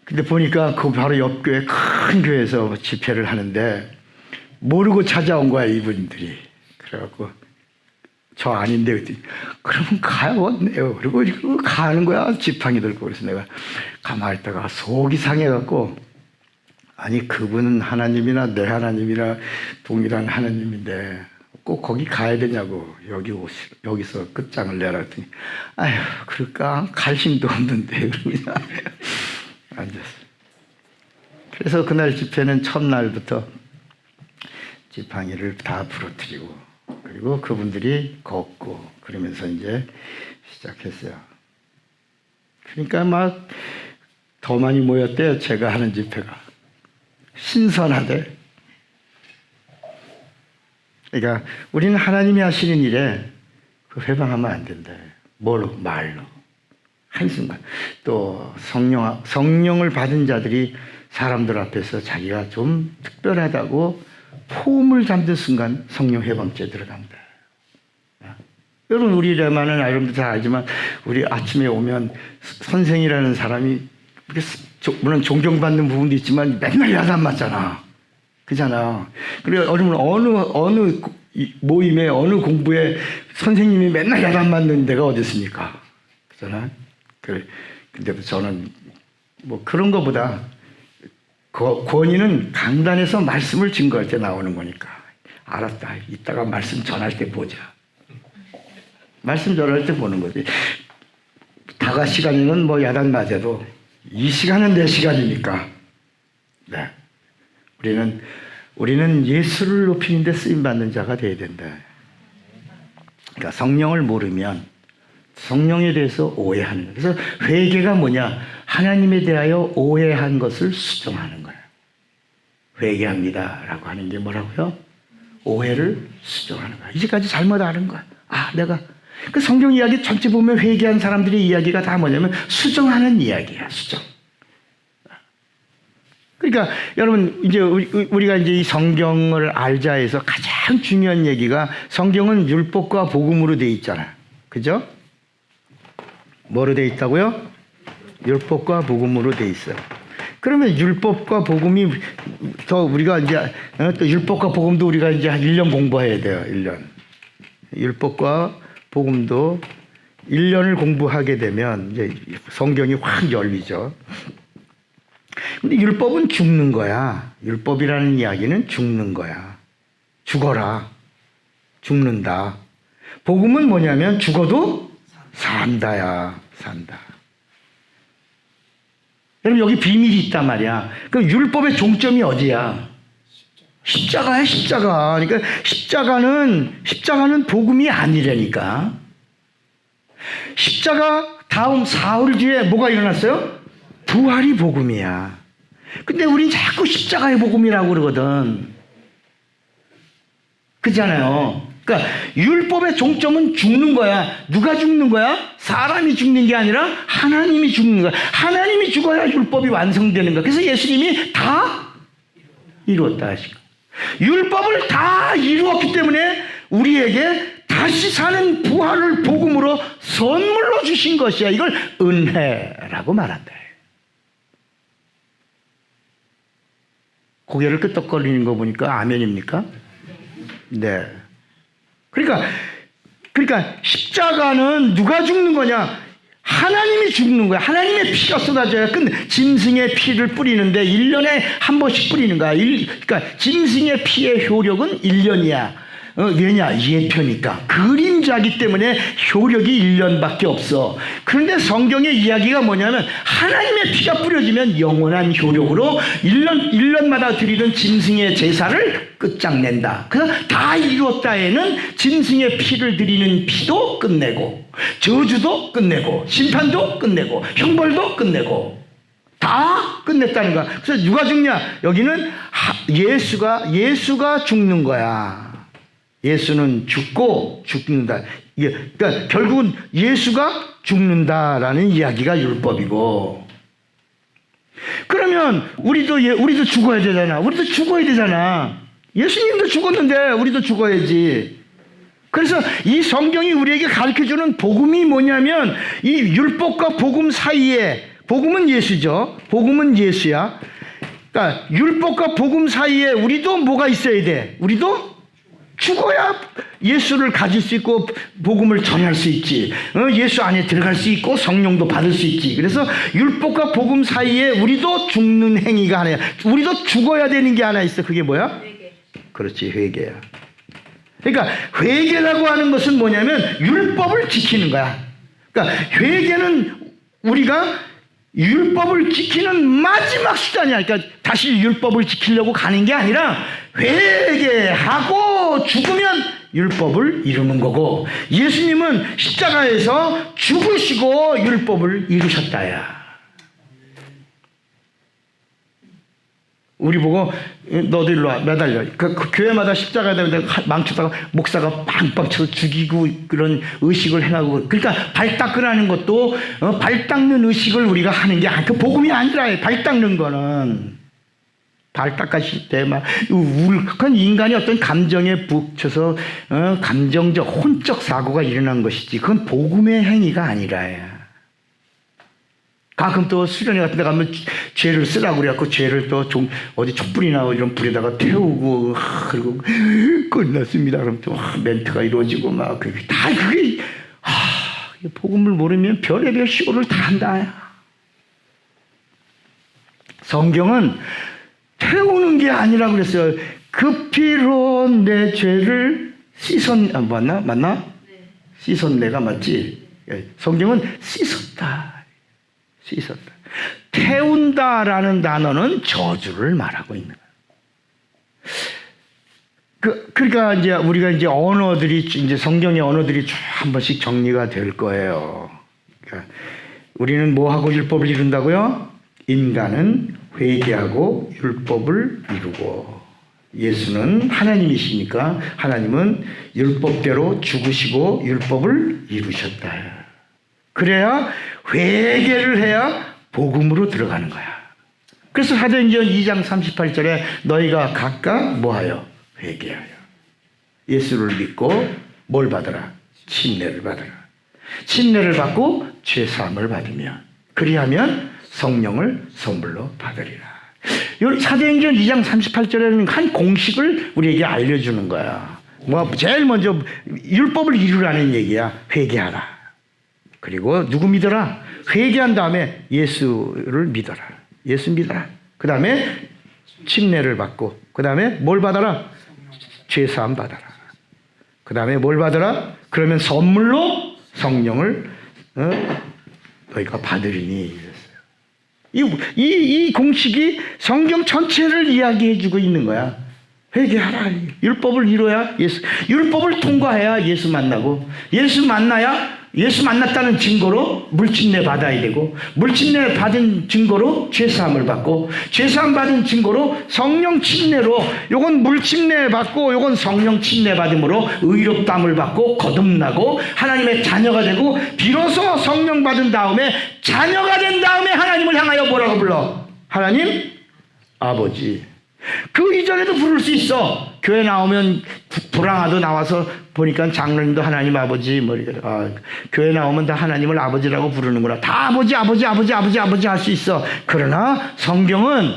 근데 보니까 그 바로 옆 교회, 큰 교회에서 집회를 하는데 모르고 찾아온 거야, 이분들이. 그래갖고 저 아닌데, 그랬더니 그러면 가야겠네요. 그리고 가는 거야, 지팡이 들고. 그래서 내가 가만히 있다가 속이 상해갖고 아니 그분은 하나님이나 내 하나님이나 동일한 하나님인데 꼭 거기 가야 되냐고 여기서 끝장을 내라 했더니 아휴 그럴까 갈 힘도 없는데 그러면 앉았어. 그래서 그날 집회는 첫날부터 지팡이를 다 부러뜨리고 그리고 그분들이 걷고 그러면서 이제 시작했어요. 그러니까 막 더 많이 모였대요. 제가 하는 집회가. 신선하대. 그러니까 우리는 하나님이 하시는 일에 그 회방하면 안 된다. 뭘로? 말로. 한순간. 또 성령을 받은 자들이 사람들 앞에서 자기가 좀 특별하다고 포음을 잡는 순간 성령 회방죄에 들어간다. 여러분 우리 레마는 여러분들 다 알지만 우리 아침에 오면 선생이라는 사람이 물론 존경받는 부분도 있지만 맨날 야단 맞잖아. 그잖아. 그래, 어느 모임에, 어느 공부에 선생님이 맨날 야단 맞는 데가 어디 있습니까? 그잖아. 그래. 근데 저는 뭐 그런 거보다 권위는 강단에서 말씀을 증거할 때 나오는 거니까. 알았다. 이따가 말씀 전할 때 보자. 말씀 전할 때 보는 거지. 다가 시간이면 뭐 야단 맞아도 이 시간은 내 시간이니까. 네. 우리는 예수를 높이는 데 쓰임 받는 자가 돼야 된다. 그러니까 성령을 모르면 성령에 대해서 오해하는 거예요. 그래서 회개가 뭐냐? 하나님에 대하여 오해한 것을 수정하는 거예요. 회개합니다라고 하는 게 뭐라고요? 오해를 수정하는 거예요. 이제까지 잘못 아는 거야. 내가 그 성경 이야기 전체 보면 회개한 사람들의 이야기가 다 뭐냐면 수정하는 이야기야. 수정. 그러니까 여러분 이제 우리가 이제 이 성경을 알자 해서 가장 중요한 얘기가 성경은 율법과 복음으로 돼 있잖아요. 그죠? 뭐로 돼 있다고요? 율법과 복음으로 돼 있어요. 그러면 율법과 복음이 더 우리가 이제 또 율법과 복음도 우리가 이제 한 1년 공부해야 돼요. 1년. 율법과 복음도 1년을 공부하게 되면 이제 성경이 확 열리죠. 근데 율법은 죽는 거야. 율법이라는 이야기는 죽는 거야. 죽어라. 죽는다. 복음은 뭐냐면 죽어도 산다야. 산다. 여러분 여기 비밀이 있단 말이야. 그럼 율법의 종점이 어디야? 십자가야. 십자가. 그러니까 십자가는 복음이 아니라니까. 십자가 다음 사흘 뒤에 뭐가 일어났어요? 부활이 복음이야. 근데 우린 자꾸 십자가의 복음이라고 그러거든. 그렇잖아요. 그러니까 율법의 종점은 죽는 거야. 누가 죽는 거야? 사람이 죽는 게 아니라 하나님이 죽는 거야. 하나님이 죽어야 율법이 완성되는 거야. 그래서 예수님이 다 이루었다 하시고 율법을 다 이루었기 때문에 우리에게 다시 사는 부활을 복음으로 선물로 주신 것이야. 이걸 은혜라고 말한다. 고개를 끄덕거리는 거 보니까 아멘입니까? 네. 그러니까 십자가는 누가 죽는 거냐? 하나님이 죽는 거야. 하나님의 피가 쏟아져야 짐승의 피를 뿌리는데 1년에 한 번씩 뿌리는 거야. 그러니까 짐승의 피의 효력은 1년이야. 왜냐? 예표니까. 그림자기 때문에 효력이 1년밖에 없어. 그런데 성경의 이야기가 뭐냐면 하나님의 피가 뿌려지면 영원한 효력으로 1년마다 드리던 짐승의 제사를 끝장낸다. 그래서 다 이루었다에는 짐승의 피를 드리는 피도 끝내고 저주도 끝내고 심판도 끝내고 형벌도 끝내고 다 끝냈다는 거야. 그래서 누가 죽냐? 여기는 예수가 죽는 거야. 예수는 죽고 죽는다. 그러니까 결국은 예수가 죽는다라는 이야기가 율법이고. 그러면 우리도 죽어야 되잖아. 우리도 죽어야 되잖아. 예수님도 죽었는데 우리도 죽어야지. 그래서 이 성경이 우리에게 가르쳐주는 복음이 뭐냐면 이 율법과 복음 사이에 복음은 예수죠. 복음은 예수야. 그러니까 율법과 복음 사이에 우리도 뭐가 있어야 돼? 우리도 죽어야 예수를 가질 수 있고 복음을 전할 수 있지. 예수 안에 들어갈 수 있고 성령도 받을 수 있지. 그래서 율법과 복음 사이에 우리도 죽는 행위가 하나야. 우리도 죽어야 되는 게 하나 있어. 그게 뭐야? 회개. 그렇지, 회개야. 그러니까 회개라고 하는 것은 뭐냐면 율법을 지키는 거야. 그러니까 회개는 우리가 율법을 지키는 마지막 수단이야. 그러니까 다시 율법을 지키려고 가는 게 아니라 회개하고 죽으면 율법을 이루는 거고, 예수님은 십자가에서 죽으시고 율법을 이루셨다야. 우리 보고 너도 일로 와, 매달려. 그 교회마다 십자가에다 망쳐다가 목사가 빵빵 쳐서 죽이고 그런 의식을 행하고, 그러니까 발 닦으라는 것도 발 닦는 의식을 우리가 하는 게 그 복음이 아니라, 발 닦는 거는 발 닦으실 때 막 그건 인간이 어떤 감정에 북쳐서 감정적 혼적 사고가 일어난 것이지, 그건 복음의 행위가 아니라야. 가끔 또 수련회 같은 데 가면 죄를 쓰라고 그래갖고 죄를 또 어디 촛불이나 이런 불에다가 태우고, 그리고 끝났습니다. 그럼 또 멘트가 이루어지고 막 그게 다 그게 복음을 모르면 별의별 시고를 다 한다. 성경은 태우는 게 아니라 그랬어요. 그 피로 내 죄를 맞나? 씻었네가 맞지? 성경은 씻었다. 태운다라는 단어는 저주를 말하고 있는 거예요. 그러니까 이제 우리가 이제 언어들이 이제 성경의 언어들이 쭉 한 번씩 정리가 될 거예요. 그러니까 우리는 뭐 하고 율법을 이룬다고요? 인간은 회개하고 율법을 이루고, 예수는 하나님이시니까 하나님은 율법대로 죽으시고 율법을 이루셨다. 그래야 회개를 해야 복음으로 들어가는 거야. 그래서 사도행전 2장 38절에 너희가 각각 뭐하여? 회개하여 예수를 믿고 뭘 받으라? 침례를 받으라. 침례를 받고 죄사함을 받으면, 그리하면 성령을 선물로 받으리라. 사도행전 2장 38절에는 한 공식을 우리에게 알려주는 거야. 뭐 제일 먼저 율법을 이루라는 얘기야. 회개하라. 그리고 누구 믿어라? 회개한 다음에 예수를 믿어라. 예수 믿어라. 그 다음에 침례를 받고, 그 다음에 뭘 받아라? 죄사함 받아라. 그 다음에 뭘 받아라? 그러면 선물로 성령을 너희가 받으리니. 이 공식이 성경 전체를 이야기해주고 있는 거야. 회개하라. 율법을 이뤄야 율법을 통과해야 예수 만나고, 예수 만나야 예수 만났다는 증거로 물침례 받아야 되고, 물침례 받은 증거로 죄사함을 받고, 죄사함 받은 증거로 성령 침례로, 요건 물침례 받고 요건 성령 침례 받음으로 의롭다함을 받고 거듭나고 하나님의 자녀가 되고, 비로소 성령 받은 다음에 자녀가 된 다음에 하나님을 향하여 뭐라고 불러? 하나님 아버지. 그 이전에도 부를 수 있어. 교회 나오면 불황아도 나와서 보니까 장로님도 하나님 아버지, 교회 나오면 다 하나님을 아버지라고 부르는구나. 다 아버지 할 수 있어. 그러나 성경은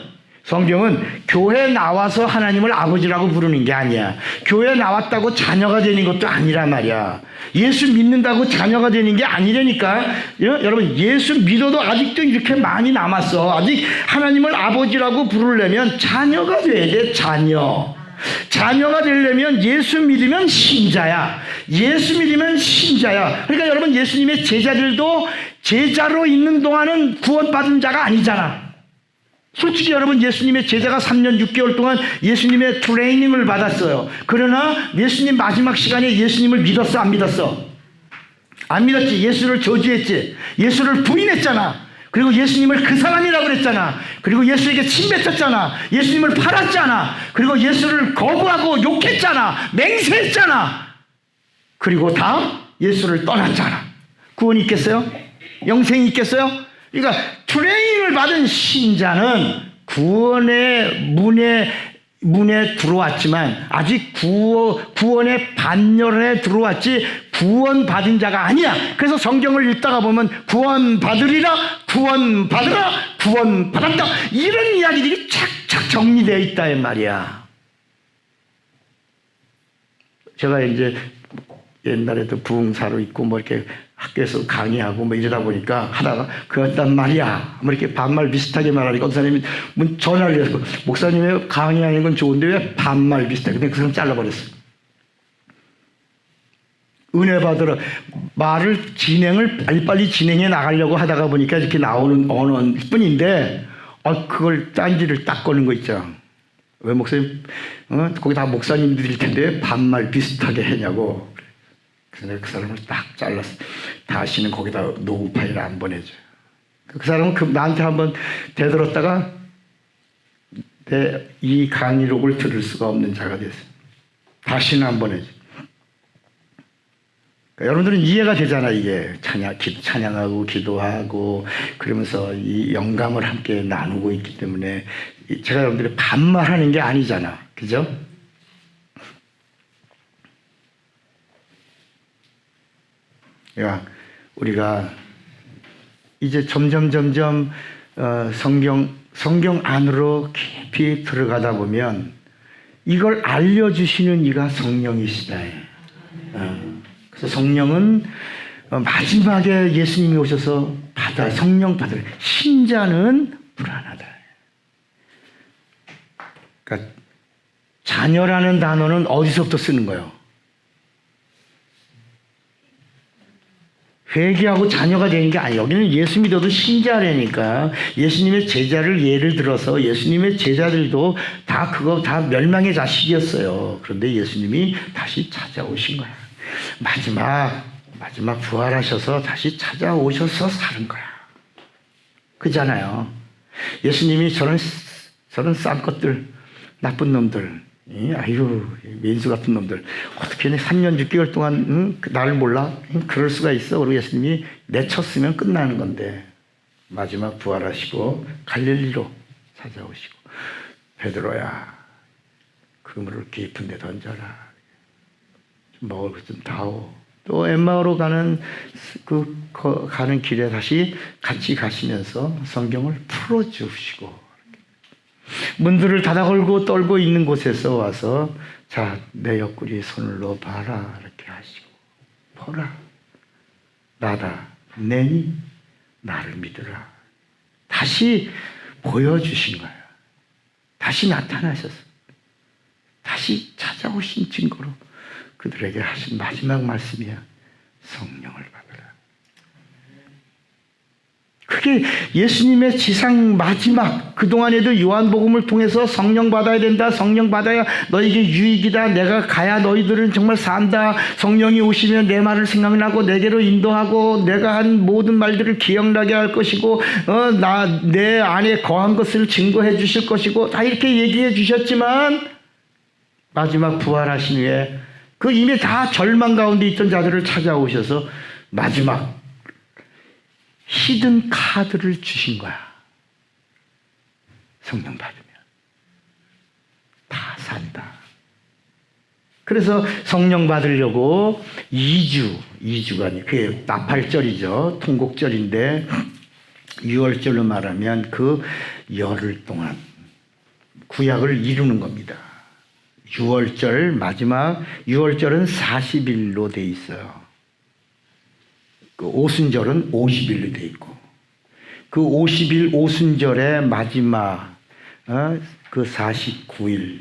교회 나와서 하나님을 아버지라고 부르는 게 아니야. 교회 나왔다고 자녀가 되는 것도 아니란 말이야. 예수 믿는다고 자녀가 되는 게 아니라니까. 여러분, 예수 믿어도 아직도 이렇게 많이 남았어. 아직 하나님을 아버지라고 부르려면 자녀가 돼야 돼. 자녀가 되려면 예수 믿으면 신자야. 그러니까 여러분, 예수님의 제자들도 제자로 있는 동안은 구원받은 자가 아니잖아. 솔직히 여러분, 예수님의 제자가 3년 6개월 동안 예수님의 트레이닝을 받았어요. 그러나 예수님 마지막 시간에 예수님을 믿었어, 안 믿었어? 안 믿었지. 예수를 저주했지. 예수를 부인했잖아. 그리고 예수님을 그 사람이라고 그랬잖아. 그리고 예수에게 침 뱉었잖아. 예수님을 팔았잖아. 그리고 예수를 거부하고 욕했잖아. 맹세했잖아. 그리고 다 예수를 떠났잖아. 구원이 있겠어요? 영생이 있겠어요? 그러니까 트레이닝을 받은 신자는 구원의 문에 들어왔지만 아직 구원의 반열에 들어왔지 구원받은 자가 아니야. 그래서 성경을 읽다가 보면 구원받으리라, 구원받으라, 구원받았다, 이런 이야기들이 착착 정리되어 있다 이 말이야. 제가 이제 옛날에도 부흥사로 있고 뭐 이렇게 학교에서 강의하고 뭐 이러다 보니까 하다가 그랬단 말이야 뭐 이렇게 반말 비슷하게 말하니까 어떤 사람이 전화를 해서 목사님의 강의하는 건 좋은데 왜 반말 비슷하게. 근데 그 사람 잘라버렸어. 은혜 받으러 말을 빨리빨리 진행해 나가려고 하다가 보니까 이렇게 나오는 언어일 뿐인데 그걸 딴지를 딱 거는 거 있죠. 왜 목사님 거기 다 목사님들일 텐데 반말 비슷하게 했냐고. 그래서 그 사람을 딱 잘랐어. 다시는 거기다 녹음 파일을 안 보내줘. 그 사람은 나한테 한번 대들었다가 내 이 강의록을 들을 수가 없는 자가 됐어. 다시는 안 보내줘. 그러니까 여러분들은 이해가 되잖아. 이게 찬양하고 기도하고 그러면서 이 영감을 함께 나누고 있기 때문에 제가 여러분들이 반말하는 게 아니잖아. 그죠? 우리가 이제 점점 성경 안으로 깊이 들어가다 보면 이걸 알려주시는 이가 성령이시다. 그래서 성령은 마지막에 예수님이 오셔서 성령 받으라. 신자는 불안하다. 그러니까 자녀라는 단어는 어디서부터 쓰는 거예요? 회개하고 자녀가 되는 게 아니에요. 여기는 예수 믿어도 신자라니까. 예수님의 제자를 예를 들어서 예수님의 제자들도 다 멸망의 자식이었어요. 그런데 예수님이 다시 찾아오신 거야. 마지막 부활하셔서 다시 찾아오셔서 사는 거야. 그잖아요. 예수님이 저런 싼 것들, 나쁜 놈들, 아유, 민수 같은 놈들, 어떻게 3년 6개월 동안 나를 몰라? 그럴 수가 있어. 그리고 예수님이 내쳤으면 끝나는 건데, 마지막 부활하시고 갈릴리로 찾아오시고, 베드로야, 그물을 깊은 데 던져라. 좀 먹을 것 좀 다오. 또 엠마오로 가는 길에 다시 같이 가시면서 성경을 풀어주시고, 문들을 닫아 걸고 떨고 있는 곳에서 와서 자, 내 옆구리에 손을 넣어 봐라 이렇게 하시고, 보라 나다 내니 나를 믿으라. 다시 보여주신 거예요. 다시 나타나셔서 다시 찾아오신 증거로 그들에게 하신 마지막 말씀이야. 성령을 받으라. 그게 예수님의 지상 마지막, 그동안에도 요한복음을 통해서 성령 받아야 된다, 성령 받아야 너에게 유익이다, 내가 가야 너희들은 정말 산다, 성령이 오시면 내 말을 생각나고 내게로 인도하고 내가 한 모든 말들을 기억나게 할 것이고 내 안에 거한 것을 증거해 주실 것이고 다 이렇게 얘기해 주셨지만, 마지막 부활하신 후에 그 이미 다 절망 가운데 있던 자들을 찾아오셔서 마지막 히든 카드를 주신 거야. 성령 받으면 다 산다. 그래서 성령 받으려고 2주가 아니에요. 그게 나팔절이죠. 통곡절인데 6월절로 말하면 그 열흘 동안 구약을 이루는 겁니다. 6월절 마지막 6월절은 40일로 돼 있어요. 그 오순절은 50일로 돼 있고, 그 50일 오순절의 마지막 그 49일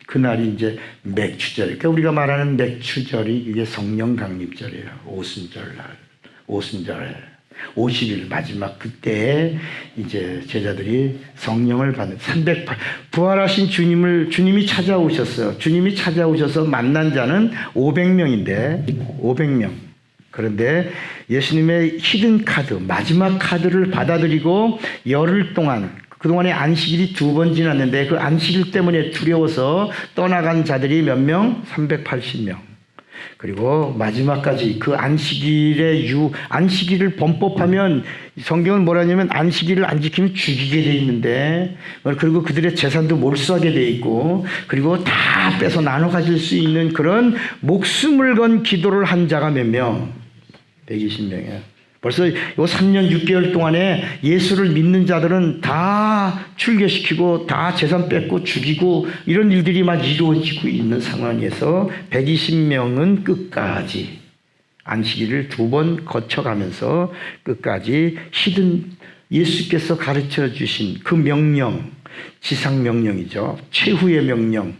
그날이 이제 맥추절. 그러니까 우리가 말하는 맥추절이 이게 성령 강림절이에요. 오순절에 50일 마지막 그때에 이제 제자들이 성령을 받는 부활하신 주님이 찾아오셨어요. 주님이 찾아오셔서 만난 자는 500명인데 500명. 그런데 예수님의 히든 카드, 마지막 카드를 받아들이고 열흘 동안, 그동안에 안식일이 2번 지났는데 그 안식일 때문에 두려워서 떠나간 자들이 몇 명? 380명. 그리고 마지막까지 그 안식일을 범법하면 성경은 뭐라냐면 안식일을 안 지키면 죽이게 돼 있는데, 그리고 그들의 재산도 몰수하게 돼 있고, 그리고 다 빼서 나눠 가질 수 있는 그런 목숨을 건 기도를 한 자가 몇 명? 120명이에요. 벌써 이 3년 6개월 동안에 예수를 믿는 자들은 다 출교시키고 다 재산 뺏고 죽이고 이런 일들이 막 이루어지고 있는 상황에서 120명은 끝까지 안식일을 2번 거쳐가면서 끝까지 예수께서 가르쳐 주신 그 명령, 지상 명령이죠. 최후의 명령,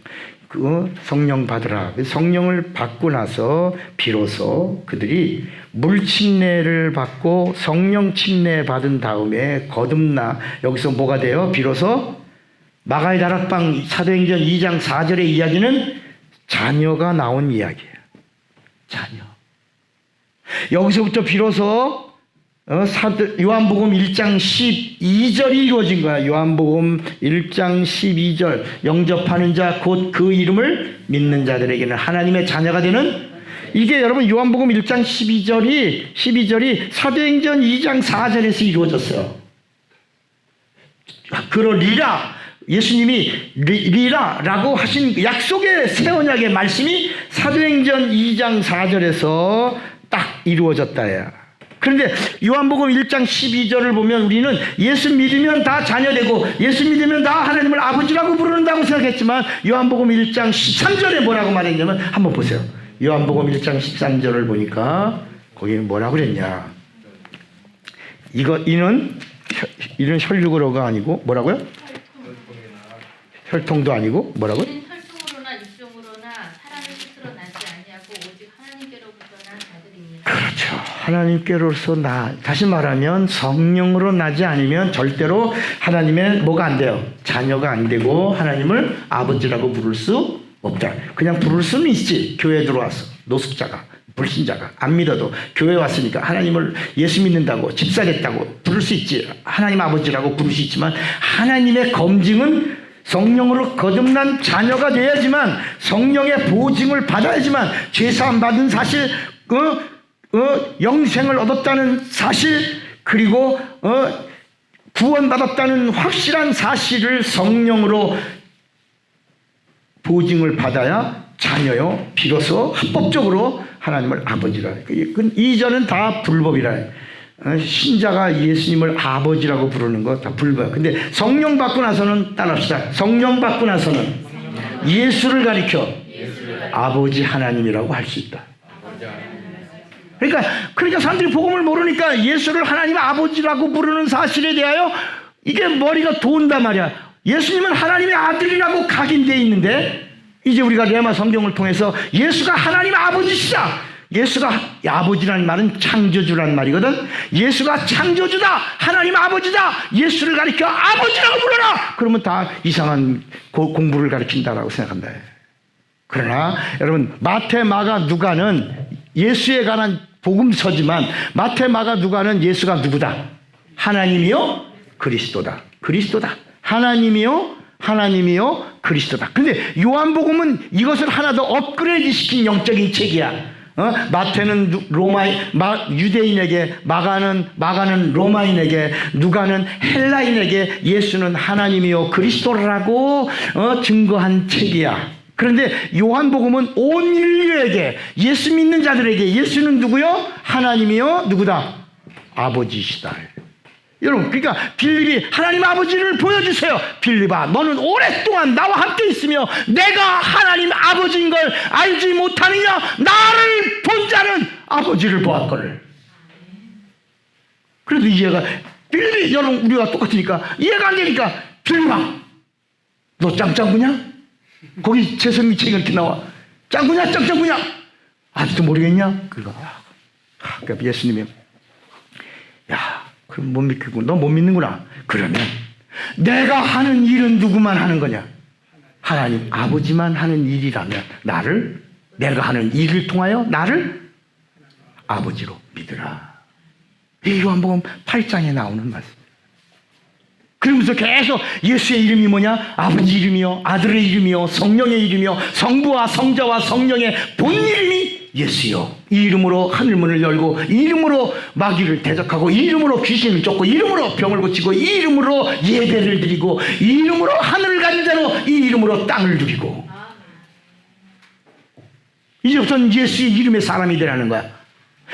그 성령 받으라. 성령을 받고 나서 비로소 그들이 물 침례를 받고 성령 침례 받은 다음에 거듭나, 여기서 뭐가 돼요? 비로소 마가의 다락방 사도행전 2장 4절의 이야기는 자녀가 나온 이야기예요. 자녀. 여기서부터 비로소 요한복음 1장 12절이 이루어진 거야. 요한복음 1장 12절. 영접하는 자 곧 그 이름을 믿는 자들에게는 하나님의 자녀가 되는, 이게 여러분 요한복음 1장 12절이 사도행전 2장 4절에서 이루어졌어요. 그러리라, 예수님이 리라라고 하신 약속의 새 언약의 말씀이 사도행전 2장 4절에서 딱 이루어졌다야. 그런데 요한복음 1장 12절을 보면 우리는 예수 믿으면 다 자녀되고 예수 믿으면 다 하나님을 아버지라고 부르는다고 생각했지만, 요한복음 1장 13절에 뭐라고 말했냐면, 한번 보세요. 요한복음 1장 13절을 보니까 거기 뭐라고 그랬냐. 이는 혈육으로가 아니고 뭐라고요? 혈통도 아니고 뭐라고? 이는 혈통으로나 육종으로나 사람의 뜻으로 나지 아니하고 오직 하나님께로부터 난 자들입니다. 그렇죠. 하나님께로서 다시 말하면 성령으로 나지 않으면 절대로 하나님의 뭐가 안 돼요? 자녀가 안 되고 하나님을 아버지라고 부를 수 없다. 그냥 부를 수는 있지. 교회에 들어와서 노숙자가 불신자가 안 믿어도 교회 왔으니까 하나님을 예수 믿는다고 집사겠다고 부를 수 있지. 하나님 아버지라고 부를 수 있지만 하나님의 검증은 성령으로 거듭난 자녀가 돼야지만 성령의 보증을 받아야지만 죄사함 받은 사실 영생을 얻었다는 사실 그리고 구원받았다는 확실한 사실을 성령으로 보증을 받아야 자녀요. 비로소 합법적으로 하나님을 아버지라. 이전은 다 불법이라. 신자가 예수님을 아버지라고 부르는 거 다 불법. 근데 성령 받고 나서는 따라합시다. 성령 받고 나서는 예수를 가리켜 아버지 하나님이라고 할 수 있다. 그러니까 사람들이 복음을 모르니까 예수를 하나님 아버지라고 부르는 사실에 대하여 이게 머리가 돈단 말이야. 예수님은 하나님의 아들이라고 각인되어 있는데 이제 우리가 레마 성경을 통해서 예수가 하나님 아버지시다. 예수가 아버지라는 말은 창조주라는 말이거든. 예수가 창조주다. 하나님 아버지다. 예수를 가리켜 아버지라고 불러라. 그러면 다 이상한 공부를 가리킨다라고 생각한다. 그러나 여러분 마태, 마가, 누가는 예수에 관한 복음서지만 마태, 마가, 누가는 예수가 누구다? 하나님이요 그리스도다. 그리스도다. 하나님이요 그리스도다. 근데 요한복음은 이것을 하나 더 업그레이드 시킨 영적인 책이야. 마태는 유대인에게, 마가는 로마인에게, 누가는 헬라인에게 예수는 하나님이요 그리스도라고 증거한 책이야. 그런데 요한복음은 온 인류에게, 예수 믿는 자들에게 예수는 누구요? 하나님이요 누구다? 아버지시다. 여러분, 그러니까 빌립이 하나님 아버지를 보여주세요. 빌립아, 너는 오랫동안 나와 함께 있으며 내가 하나님 아버지인 걸 알지 못하느냐? 나를 본 자는 아버지를 보았거늘. 그래도 이해가, 빌립이, 여러분 우리가 똑같으니까 이해가 안 되니까, 빌립아, 너 짱짱구냐? 거기 재성이 책이 이렇게 나와. 짱구냐 짱짱구냐? 아직도 모르겠냐? 그러니까 예수님이 그럼 못 믿겠고 너 못 믿는구나. 그러면 내가 하는 일은 누구만 하는 거냐? 하나님 아버지만 하는 일이라면 내가 하는 일을 통하여 나를 아버지로 믿으라. 이 요한복음 8장에 나오는 말씀. 그러면서 계속 예수의 이름이 뭐냐? 아버지 이름이요, 아들의 이름이요, 성령의 이름이요, 성부와 성자와 성령의 본 이름이 예수요. 이 이름으로 하늘문을 열고, 이 이름으로 마귀를 대적하고, 이 이름으로 귀신을 쫓고, 이 이름으로 병을 고치고, 이 이름으로 예배를 드리고, 이 이름으로 하늘을 가진 자로, 이 이름으로 땅을 누리고. 이제부터는 예수의 이름의 사람이 되라는 거야.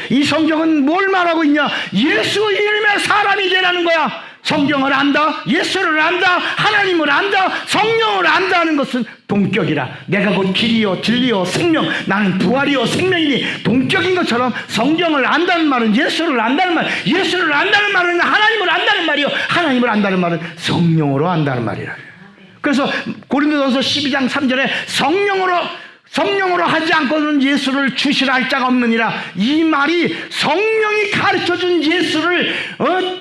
이 성경은 뭘 말하고 있냐? 예수 이름의 사람이 되라는 거야. 성경을 안다, 예수를 안다, 하나님을 안다, 성령을 안다는 것은 동격이라. 내가 곧 길이요 진리요 생명, 나는 부활이요 생명이니 동격인 것처럼 성경을 안다는 말은 예수를 안다는 말, 예수를 안다는 말은 하나님을 안다는 말이요, 하나님을 안다는 말은 성령으로 안다는 말이라. 그래서 고린도전서 12장 3절에 성령으로 하지 않고는 예수를 주시라 할 자가 없느니라. 이 말이 성령이 가르쳐준 예수를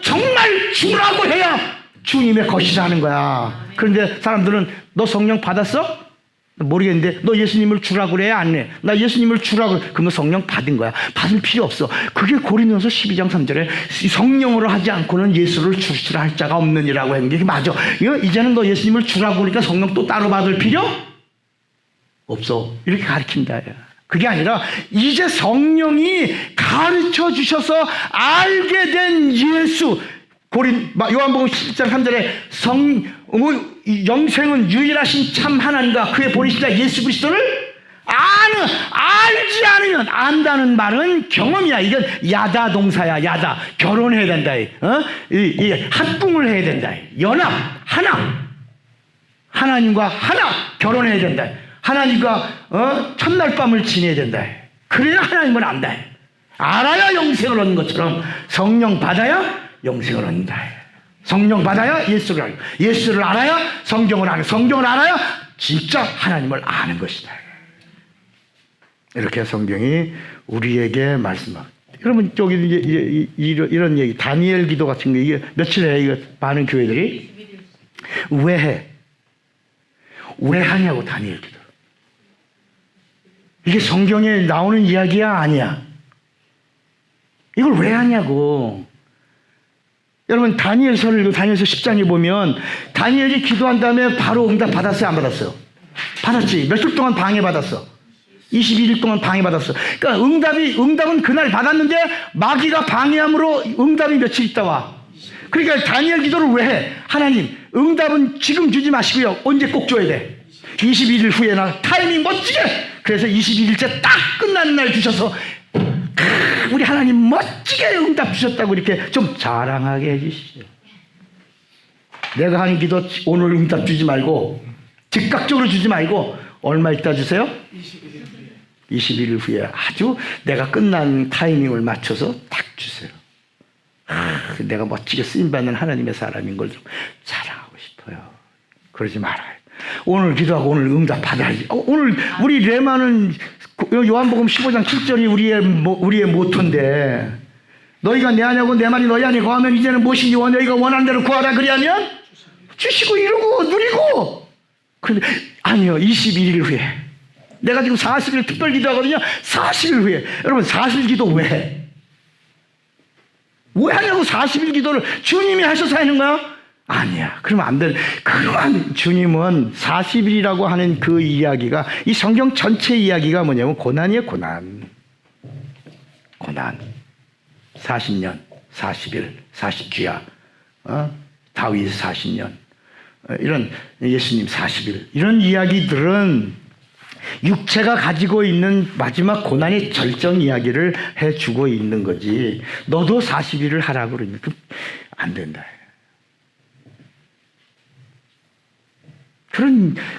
정말 주라고 해야 주님의 것이라 하는 거야. 그런데 사람들은 너 성령 받았어? 모르겠는데 너 예수님을 주라고 그래? 안 해? 나 예수님을 주라고 그래. 그러면 성령 받은 거야. 받을 필요 없어. 그게 고린도전서 12장 3절에 성령으로 하지 않고는 예수를 주시라 할 자가 없느니라고 했는데 맞아. 이제는 너 예수님을 주라고 그러니까 성령 또 따로 받을 필요 없어. 이렇게 가르친다. 그게 아니라 이제 성령이 가르쳐 주셔서 알게 된 예수. 요한복음 17장 3절에 영생은 유일하신 참 하나님과 그의 본이시자 예수 그리스도를 알지 않으면, 안다는 말은 경험이야. 이건 야다 동사야. 야다. 결혼해야 된다. 합궁을 해야 된다. 연합, 하나님과 하나 결혼해야 된다. 하나님과 첫날 밤을 지내야 된다. 그래야 하나님을 안다. 알아야 영생을 얻는 것처럼 성령 받아야 영생을 얻는다. 성령 받아야 예수를 알고, 예수를 알아야 성경을 아는, 성경을 알아야 진짜 하나님을 아는 것이다. 이렇게 성경이 우리에게 말씀합니다. 여러분, 저기 이런 얘기, 다니엘 기도 같은 거, 이게 며칠 해, 이거 많은 교회들이? 왜 해? 왜 하냐고, 다니엘 기도. 이게 성경에 나오는 이야기야, 아니야? 이걸 왜 하냐고. 여러분, 다니엘서를, 다니엘서 10장에 보면, 다니엘이 기도한 다음에 바로 응답 받았어요, 안 받았어요? 받았지. 며칠 동안 방해받았어. 21일 동안 방해받았어. 그러니까 응답은 그날 받았는데, 마귀가 방해함으로 응답이 며칠 있다 와. 그러니까 다니엘 기도를 왜 해? 하나님, 응답은 지금 주지 마시고요. 언제 꼭 줘야 돼? 21일 후에나 타이밍 멋지게! 그래서 21일째 딱 끝나는 날 주셔서, 우리 하나님 멋지게 응답 주셨다고 이렇게 좀 자랑하게 해주시죠. 내가 하는 기도 오늘 응답 주지 말고, 즉각적으로 주지 말고, 얼마 있다 주세요? 21일 후에 아주 내가 끝난 타이밍을 맞춰서 딱 주세요. 내가 멋지게 쓰임받는 하나님의 사람인 걸 좀 자랑하고 싶어요. 그러지 말아요. 오늘 기도하고 오늘 응답 받아야지. 오늘 우리 레마는 요한복음 15장 7절이 우리의 모토인데, 너희가 내 아냐고 내 말이 너희 안에 거하면 이제는 무엇인지 너희가 원하는 대로 구하라 그리하면 주시고 이루고 누리고. 그런데 아니요, 21일 후에. 내가 지금 40일 특별 기도하거든요. 40일 후에. 여러분, 40일 기도 왜 해? 왜 하냐고. 40일 기도를 주님이 하셔서 하는 거야? 아니야. 그러면 안 돼. 그러면 주님은 40일이라고 하는 그 이야기가, 이 성경 전체 이야기가 뭐냐면 고난이에요, 고난. 고난. 40년, 40일, 40주야. 다윗 40년. 이런 예수님 40일. 이런 이야기들은 육체가 가지고 있는 마지막 고난의 절정 이야기를 해주고 있는 거지. 너도 40일을 하라고 그러니까 안 된다.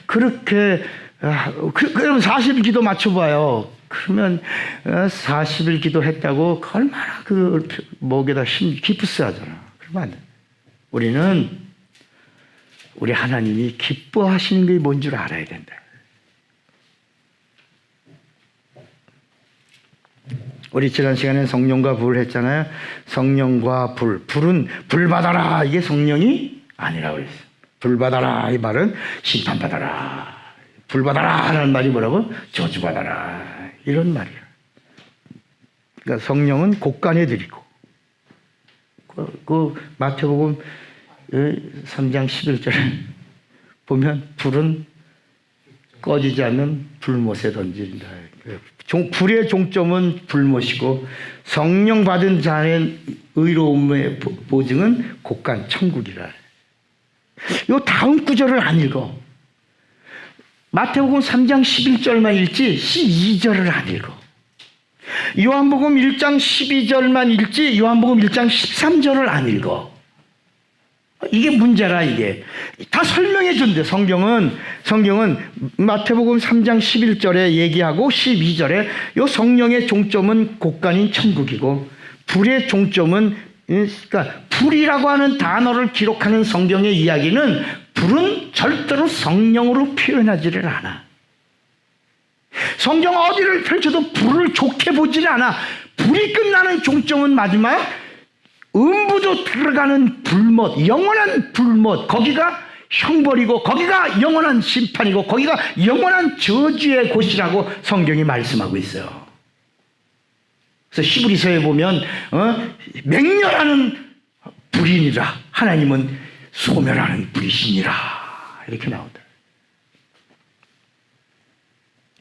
그렇게, 그럼 40일 기도 맞춰봐요. 그러면 40일 기도 했다고 얼마나 목에다 기쁘스 하잖아. 그러면 안 돼. 우리는 우리 하나님이 기뻐하시는 게 뭔 줄 알아야 된다. 우리 지난 시간에 성령과 불을 했잖아요. 성령과 불. 불은 불 받아라. 이게 성령이 아니라고 그랬어요. 불 받아라. 이 말은 심판 받아라. 불 받아라 하는 말이 뭐라고? 저주 받아라. 이런 말이에요. 그러니까 성령은 곳간에 드리고, 그 마태복음 3장 11절에 보면 불은 꺼지지 않는 불못에 던진다. 불의 종점은 불못이고, 성령 받은 자의 의로움의 보증은 곳간 천국이라. 요 다음 구절을 안 읽어. 마태복음 3장 11절만 읽지 12절을 안 읽어. 요한복음 1장 12절만 읽지 요한복음 1장 13절을 안 읽어. 이게 문제라. 이게 다 설명해 준대. 성경은 마태복음 3장 11절에 얘기하고 12절에 요 성령의 종점은 곳간인 천국이고, 불의 종점은, 그러니까 불이라고 하는 단어를 기록하는 성경의 이야기는 불은 절대로 성령으로 표현하지를 않아. 성경 어디를 펼쳐도 불을 좋게 보지를 않아. 불이 끝나는 종점은 마지막 음부도 들어가는 불못, 영원한 불못, 거기가 형벌이고, 거기가 영원한 심판이고, 거기가 영원한 저주의 곳이라고 성경이 말씀하고 있어요. 그래서 히브리서에 보면 맹렬하는 불이니라, 하나님은 소멸하는 불이시니라, 이렇게 나온다.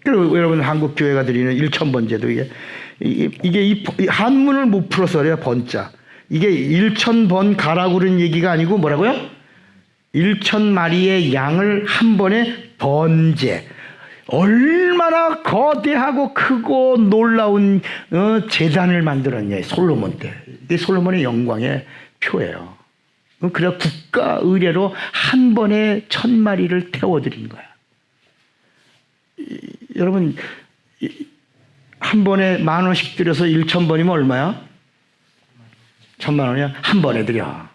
그리고 여러분, 한국 교회가 드리는 1000번제도 이게 이 한문을 못 풀어서 그래요. 번자. 이게 1000번 가라고 그런 얘기가 아니고 뭐라고요? 1000마리의 양을 한 번에 번제. 얼마나 거대하고 크고 놀라운 제단을 만들었냐, 솔로몬 때. 이게 솔로몬의 영광의 표예요. 그래 국가 의례로 한 번에 1000마리를 태워드린 거야. 여러분, 한 번에 10,000원씩 들여서 1000번이면 얼마야? 10,000,000원이야? 한 번에 드려.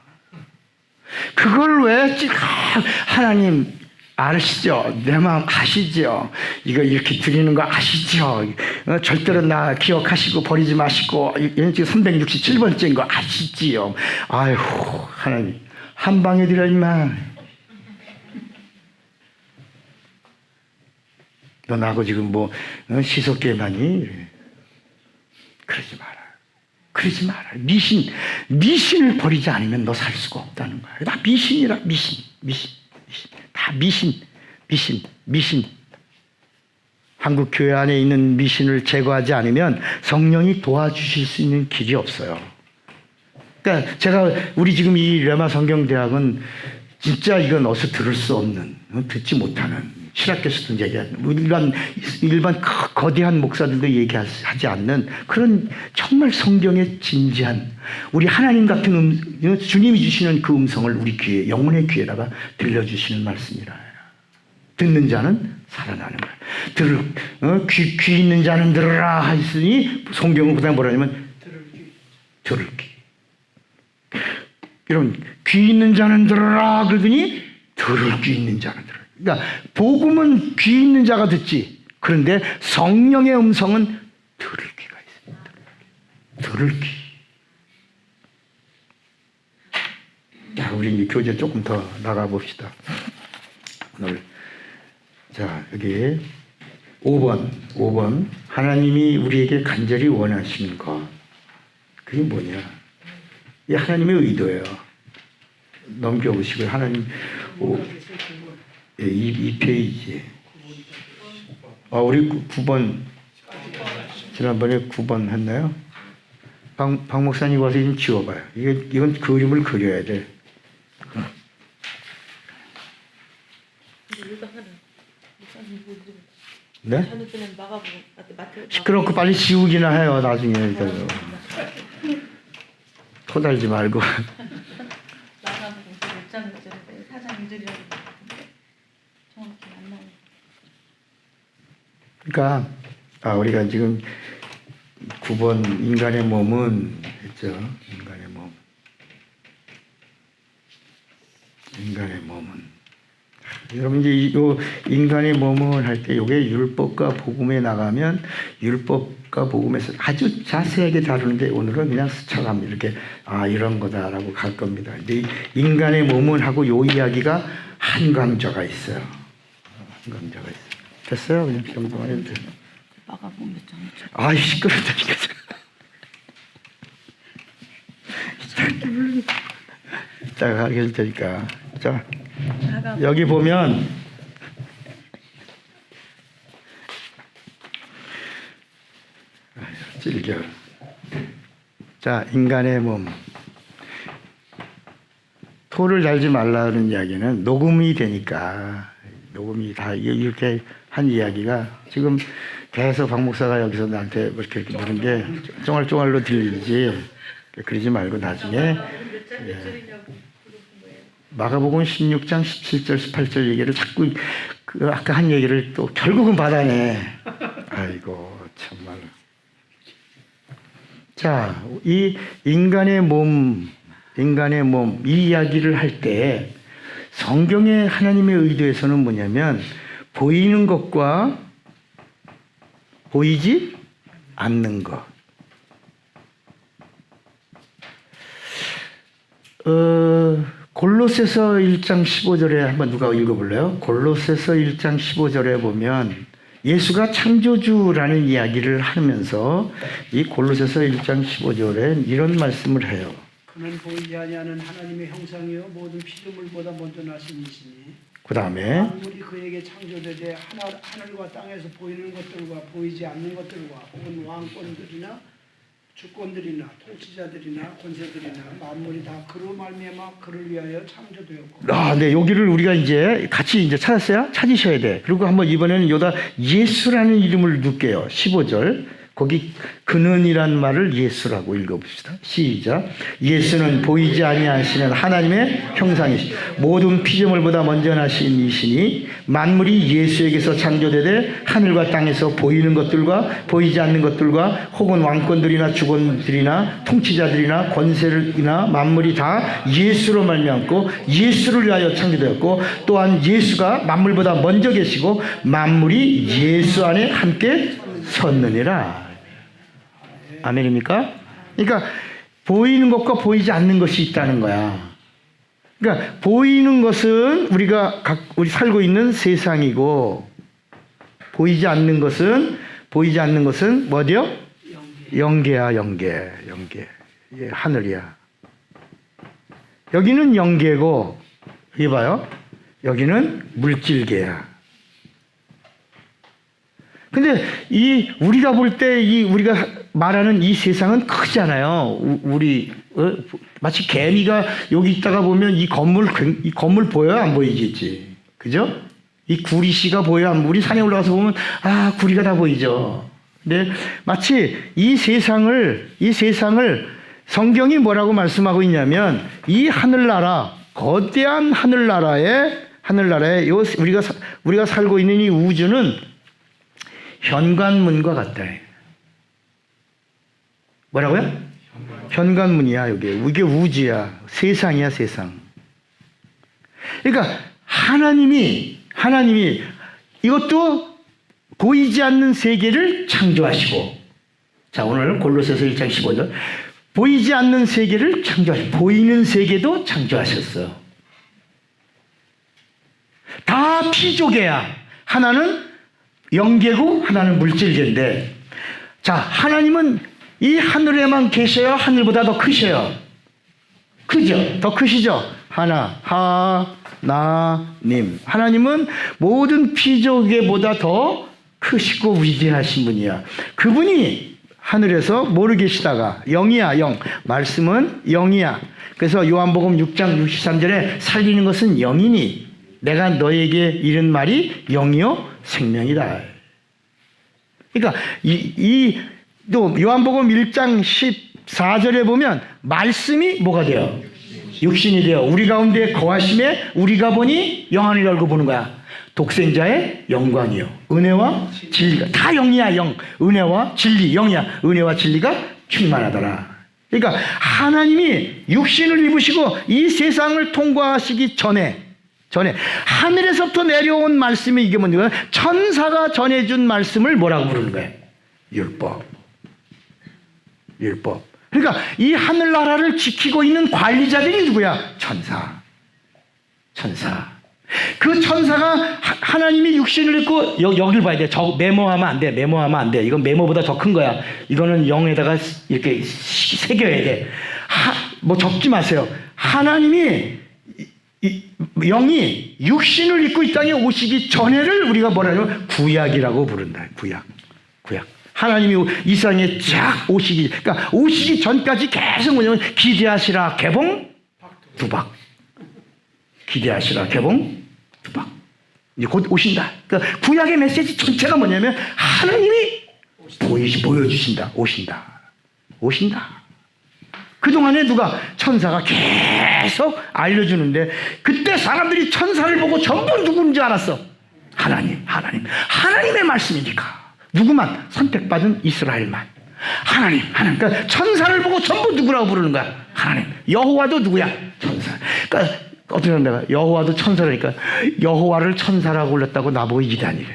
그걸 왜 하나님 아시죠? 내 마음 아시죠? 이거 이렇게 드리는 거 아시죠? 절대로 나 기억하시고 버리지 마시고 이건 지금 367번째인 거 아시지요? 아유 하나님 한 방에 드려 임마. 너 나하고 지금 뭐 시속게임하니? 그러지 마라. 그러지 마라. 미신을 버리지 않으면 너 살 수가 없다는 거야. 다 미신이라 미신. 다 미신. 한국 교회 안에 있는 미신을 제거하지 않으면 성령이 도와주실 수 있는 길이 없어요. 그러니까 제가 우리 지금 이 레마 성경대학은 진짜 이건 어서 들을 수 없는, 듣지 못하는, 신학교에서도 얘기하는, 일반 거대한 목사들도 얘기하지 않는 그런 정말 성경의 진지한 우리 하나님 같은 주님이 주시는 그 음성을 우리 귀에, 영혼의 귀에다가 들려주시는 말씀이라. 듣는 자는 살아나는 거야. 귀 있는 자는 들으라 하시니 성경은 그다음 뭐라 하냐면 들을 귀. 여러분 귀 있는 자는 들으라 그러더니 들을 귀 있는 자는 들으라. 그러니까 복음은 귀 있는 자가 듣지. 그런데 성령의 음성은 들을 귀가 있습니다. 들을 귀. 자, 우리 이제 교재 조금 더 나가 봅시다. 오늘 자 여기 5번 하나님이 우리에게 간절히 원하시는 것 그게 뭐냐? 이 하나님의 의도예요. 넘겨보시고요. 하나님 2페이지. 우리 9번 지난번에 9번 했나요? 박 목사님 와서 좀 지워봐요. 이건 그림을 그려야 돼. 네? 시끄럽고 빨리 지우기나 해요. 나중에 토달지 말고. 그러니까 우리가 지금 9번 인간의 몸은 했죠. 인간의 몸은 여러분 이제 이 인간의 몸을 할 때 이게 율법과 복음에 나가면 율법과 복음에서 아주 자세하게 다루는데 오늘은 그냥 스쳐가면 이렇게 이런 거다라고 갈 겁니다. 근데 인간의 몸은 하고 요 이야기가 한 강조가 있어요. 한 강조가 있어요. 됐어요? 그냥 그 정도만 해도 돼요. 시끄럽다니까. 자, 가르쳐 줄 테니까. 자, 여기 보면 질겨. 자, 인간의 몸. 토를 달지 말라는 이야기는 녹음이 되니까 녹음이 다 이렇게 한 이야기가 지금 계속 박 목사가 여기서 나한테 이렇게 부른 게 쫑알쫑알로 들리지. 그러지 말고 나중에 마가복음 16장 17절 18절 얘기를 자꾸 아까 한 얘기를 또 결국은 받아내. 아이고 참말로. 자, 이 인간의 몸 이 이야기를 할 때 성경의 하나님의 의도에서는 뭐냐면 보이는 것과 보이지 않는 것. 골로새서 1장 15절에 한번 누가 읽어볼래요? 골로새서 1장 15절에 보면 예수가 창조주라는 이야기를 하면서 이 골로새서 1장 15절에 이런 말씀을 해요. 그는 보이지 아니하는 하나님의 형상이요 모든 피조물보다 먼저 나신 이시니 그 다음에 만물이 그에게 창조되되 하늘과 땅에서 보이는 것들과 보이지 않는 것들과 혹은 왕권들이나 주권들이나 통치자들이나 권세들이나 만물이 다 그로 말미암아 그를 위하여 창조되었고. 네, 여기를 우리가 이제 같이 이제 찾으셔야 돼. 그리고 한번 이번에는 여기다 예수라는 이름을 넣을게요. 15절 거기 그는이란 말을 예수라고 읽어봅시다. 시작. 예수는 보이지 아니하시는 하나님의 형상이시 모든 피조물보다 먼저 나신 이시니 만물이 예수에게서 창조되되 하늘과 땅에서 보이는 것들과 보이지 않는 것들과 혹은 왕권들이나 주권들이나 통치자들이나 권세들이나 만물이 다 예수로 말미암고 예수를 위하여 창조되었고 또한 예수가 만물보다 먼저 계시고 만물이 예수 안에 함께 섰느니라. 아멘입니까? 그러니까 보이는 것과 보이지 않는 것이 있다는 거야. 그러니까 보이는 것은 우리 살고 있는 세상이고 보이지 않는 것은 뭐죠? 영계야, 영계. 예, 하늘이야. 여기는 영계고 여기 봐요. 여기는 물질계야. 근데 우리가 볼 때 우리가 말하는 이 세상은 크잖아요. 마치 개미가 여기 있다가 보면 이 건물 보여요? 안 보이겠지? 그죠? 이 구리씨가 보여요? 안 보여요? 우리 산에 올라가서 보면 구리가 다 보이죠. 근데 마치 이 세상을 성경이 뭐라고 말씀하고 있냐면 이 하늘나라, 거대한 하늘나라에 우리가 살고 있는 이 우주는 현관문과 같다. 뭐라고요? 현관문이야. 이게 우주야. 세상이야, 세상. 그러니까 하나님이 이것도 보이지 않는 세계를 창조하시고, 자, 오늘 골로새서 1장 15절. 보이지 않는 세계를 창조하시고 보이는 세계도 창조하셨어. 다 피조계야. 하나는 영계고 하나는 물질계인데, 자, 하나님은 이 하늘에만 계셔요? 하늘보다 더 크셔요? 크죠? 더 크시죠? 하나님. 하나님은 모든 피조계보다 더 크시고 위대하신 분이야. 그분이 하늘에서 뭐로 계시다가 영이야, 영. 말씀은 영이야. 그래서 요한복음 6장 63절에 살리는 것은 영이니 내가 너에게 이른 말이 영이요 생명이다. 그러니까 또 요한복음 1장 14절에 보면 말씀이 뭐가 돼요? 육신이 돼요. 우리 가운데 거하심에 우리가 보니 영안을 열고 보는 거야. 독생자의 영광이요. 은혜와 진리가. 다 영이야, 영. 은혜와 진리, 영이야. 은혜와 진리가 충만하더라. 그러니까 하나님이 육신을 입으시고 이 세상을 통과하시기 전에 하늘에서부터 내려온 말씀이 이게 뭔지 천사가 전해준 말씀을 뭐라고 부르는 거예요? 율법. 그러니까 이 하늘나라를 지키고 있는 관리자들이 누구야? 천사. 그 천사가 하나님이 육신을 입고 여기를 봐야 돼. 메모하면 안 돼. 이건 메모보다 더 큰 거야. 이거는 영에다가 이렇게 새겨야 돼. 뭐 적지 마세요. 하나님이 영이 육신을 입고 이 땅에 오시기 전에를 우리가 뭐라냐면 구약이라고 부른다. 구약. 하나님이 이 세상에 쫙 그러니까 오시기 전까지 계속 뭐냐면 기대하시라 개봉 두박. 기대하시라 개봉 두박. 이제 곧 오신다. 그러니까 구약의 메시지 전체가 뭐냐면 하나님이 보여주신다. 오신다. 그동안에 천사가 계속 알려주는데 그때 사람들이 천사를 보고 전부 누군지 알았어. 하나님의 말씀이니까. 누구만? 선택받은 이스라엘만. 하나님. 그러니까 천사를 보고 전부 누구라고 부르는 거야? 하나님. 여호와도 누구야? 천사. 그러니까 어떻게 한다? 여호와도 천사라니까 여호와를 천사라고 불렀다고 나보고 이단이래.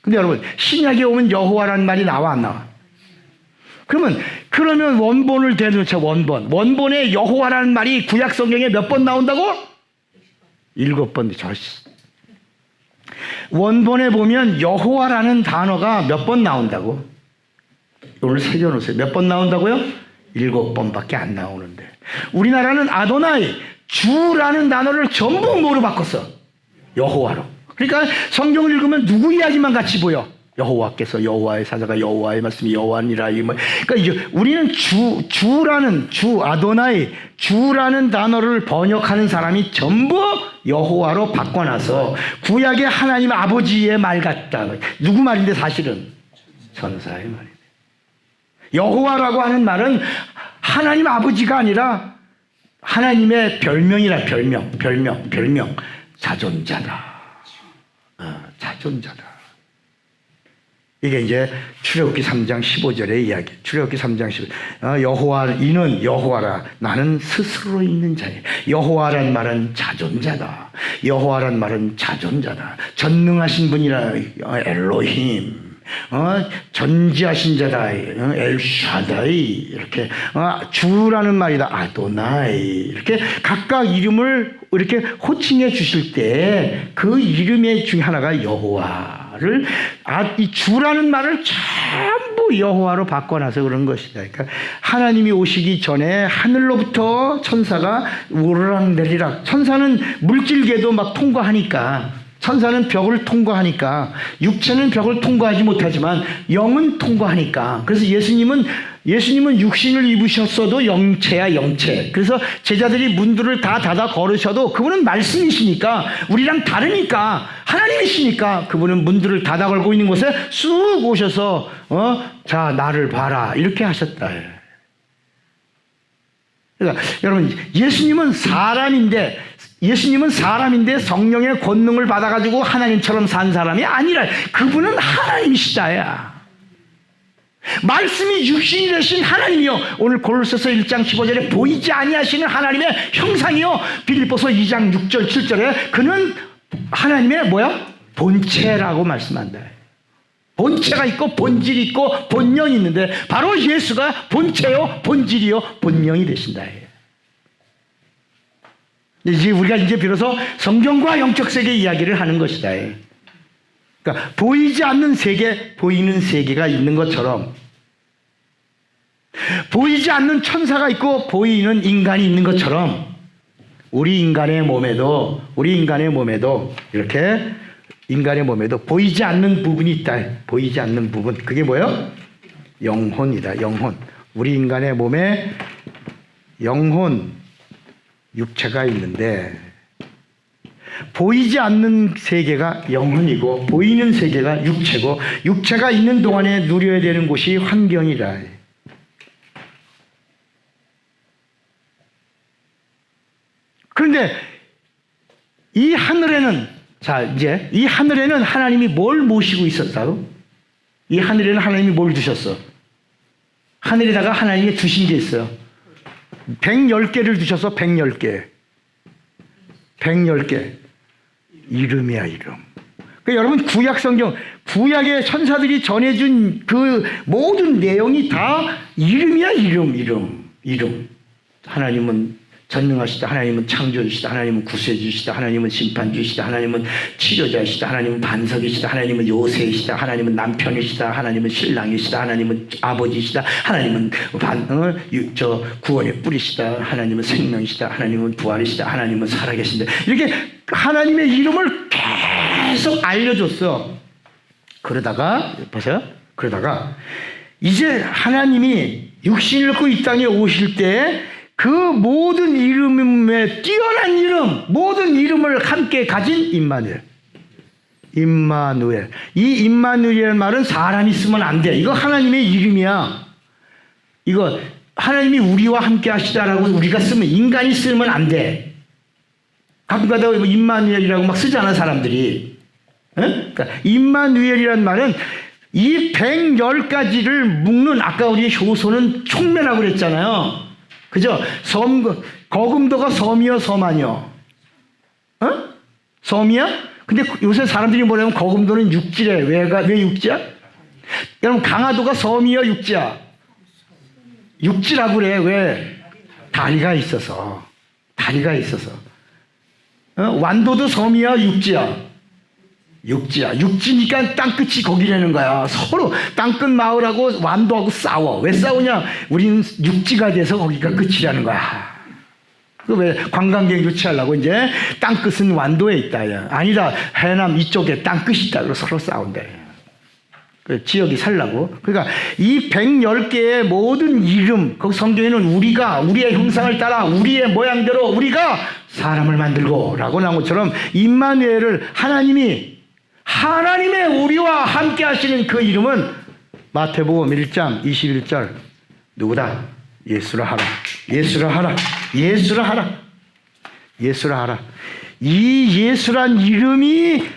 근데 여러분 신약에 오면 여호와라는 말이 나와 안 나와? 그러면 원본을 대놓자. 원본에 여호와라는 말이 구약 성경에 몇 번 나온다고? 7번. 원본에 보면 여호와라는 단어가 몇 번 나온다고? 오늘 새겨놓으세요. 몇 번 나온다고요? 7번밖에 안 나오는데 우리나라는 아도나이 주라는 단어를 전부 뭐로 바꿨어? 여호와로. 그러니까 성경을 읽으면 누구 이야기만 같이 보여? 여호와께서 여호와의 사자가 여호와의 말씀이 여호와니라. 그러니까 이제 우리는 아도나이 주라는 단어를 번역하는 사람이 전부 여호와로 바꿔놔서 구약의 하나님 아버지의 말 같다. 누구 말인데 사실은 천사의 말이에요. 여호와라고 하는 말은 하나님 아버지가 아니라 하나님의 별명이라 별명. 자존자다. 자존자다. 이게 이제 출애굽기 3장 15절의 이야기. 출애굽기 3장 15절. 여호와 이는 여호와라. 나는 스스로 있는 자예. 여호와란 말은 자존자다. 여호와란 말은 자존자다. 전능하신 분이라 엘로힘. 전지하신 자다. 엘샤다이. 이렇게 주라는 말이다. 아도나이. 이렇게 각각 이름을 이렇게 호칭해 주실 때 그 이름의 중에 하나가 여호와를 이 주라는 말을 전부 여호와로 바꿔놔서 그런 것이다. 그러니까 하나님이 오시기 전에 하늘로부터 천사가 오르락내리락. 천사는 물질계도 막 통과하니까, 천사는 벽을 통과하니까, 육체는 벽을 통과하지 못하지만 영은 통과하니까. 그래서 예수님은 육신을 입으셨어도 영체야, 영체. 그래서 제자들이 문들을 다 닫아 걸으셔도 그분은 말씀이시니까, 우리랑 다르니까, 하나님이시니까 그분은 문들을 닫아 걸고 있는 곳에 쑥 오셔서 자, 나를 봐라 이렇게 하셨다. 그러니까 여러분, 예수님은 사람인데 성령의 권능을 받아가지고 하나님처럼 산 사람이 아니라 그분은 하나님이시다야. 말씀이 육신이 되신 하나님이요. 오늘 골로새서 1장 15절에 보이지 아니하시는 하나님의 형상이요. 빌립보서 2장 6절 7절에 그는 하나님의 본체라고 말씀한다. 본체가 있고 본질이 있고 본령이 있는데 바로 예수가 본체요, 본질이요, 본령이 되신다. 이제 우리가 이제 비로소 성경과 영적 세계 이야기를 하는 것이다. 그러니까 보이지 않는 세계, 보이는 세계가 있는 것처럼 보이지 않는 천사가 있고 보이는 인간이 있는 것처럼 우리 인간의 몸에도 이렇게 인간의 몸에도 보이지 않는 부분이 있다. 보이지 않는 부분. 그게 뭐예요? 영혼이다. 영혼. 우리 인간의 몸에 영혼, 육체가 있는데 보이지 않는 세계가 영혼이고 보이는 세계가 육체고 육체가 있는 동안에 누려야 되는 곳이 환경이라. 그런데 이 하늘에는 하나님이 뭘 모시고 있었다고? 이 하늘에는 하나님이 뭘 두셨어? 하늘에다가 하나님이 두신 게 있어요. 110개를 두셔서 110개. 이름이야, 이름. 그러니까 여러분, 구약 성경, 구약의 천사들이 전해준 그 모든 내용이 다 이름이야, 이름. 하나님은 전능하시다. 하나님은 창조주시다. 하나님은 구세주시다. 하나님은 심판주시다. 하나님은 치료자시다. 하나님은 반석이시다. 하나님은 요새이시다. 하나님은 남편이시다. 하나님은 신랑이시다. 하나님은 아버지시다. 하나님은 구원의 뿌리시다. 하나님은 생명이시다. 하나님은 부활이시다. 하나님은 살아계신다. 이렇게 하나님의 이름을 계속 알려줬어. 그러다가 이제 하나님이 육신을 입고 이 땅에 오실 때 그 모든 이름에 뛰어난 이름, 모든 이름을 함께 가진 임마누엘. 이 임마누엘이라는 말은 사람이 쓰면 안 돼. 이거 하나님의 이름이야. 이거 하나님이 우리와 함께 하시다라고 우리가 쓰면, 인간이 쓰면 안 돼. 가끔가다 임마누엘이라고 막 쓰잖아, 사람들이. 그러니까 임마누엘이라는 말은 이 110가지를 묶는, 아까 우리 효소는 촉매라고 그랬잖아요. 그죠? 거금도가 섬이요, 섬 아니요? 섬이야? 근데 요새 사람들이 뭐냐면 거금도는 육지래. 왜 육지야? 여러분, 강화도가 섬이요, 육지야? 육지라고 그래. 왜? 다리가 있어서. 완도도 섬이야, 육지야? 육지니까 땅끝이 거기라는 거야. 서로 땅끝 마을하고 완도하고 싸워. 왜 싸우냐? 우리는 육지가 돼서 거기가 끝이라는 거야. 왜 관광객 유치하려고 이제 땅끝은 완도에 있다. 야. 아니다. 해남 이쪽에 땅끝이 있다. 그래서 서로 싸운다. 그 지역이 살라고. 그러니까 이 110개의 모든 이름, 그 성경에는 우리의 형상을 따라 우리의 모양대로 우리가 사람을 만들고 라고 나온 것처럼 임마누엘을 하나님의 우리와 함께 하시는 그 이름은 마태복음 1장 21절 누구다? 예수라 하라. 예수라 하라. 예수라 하라. 예수라 하라. 이 예수란 이름이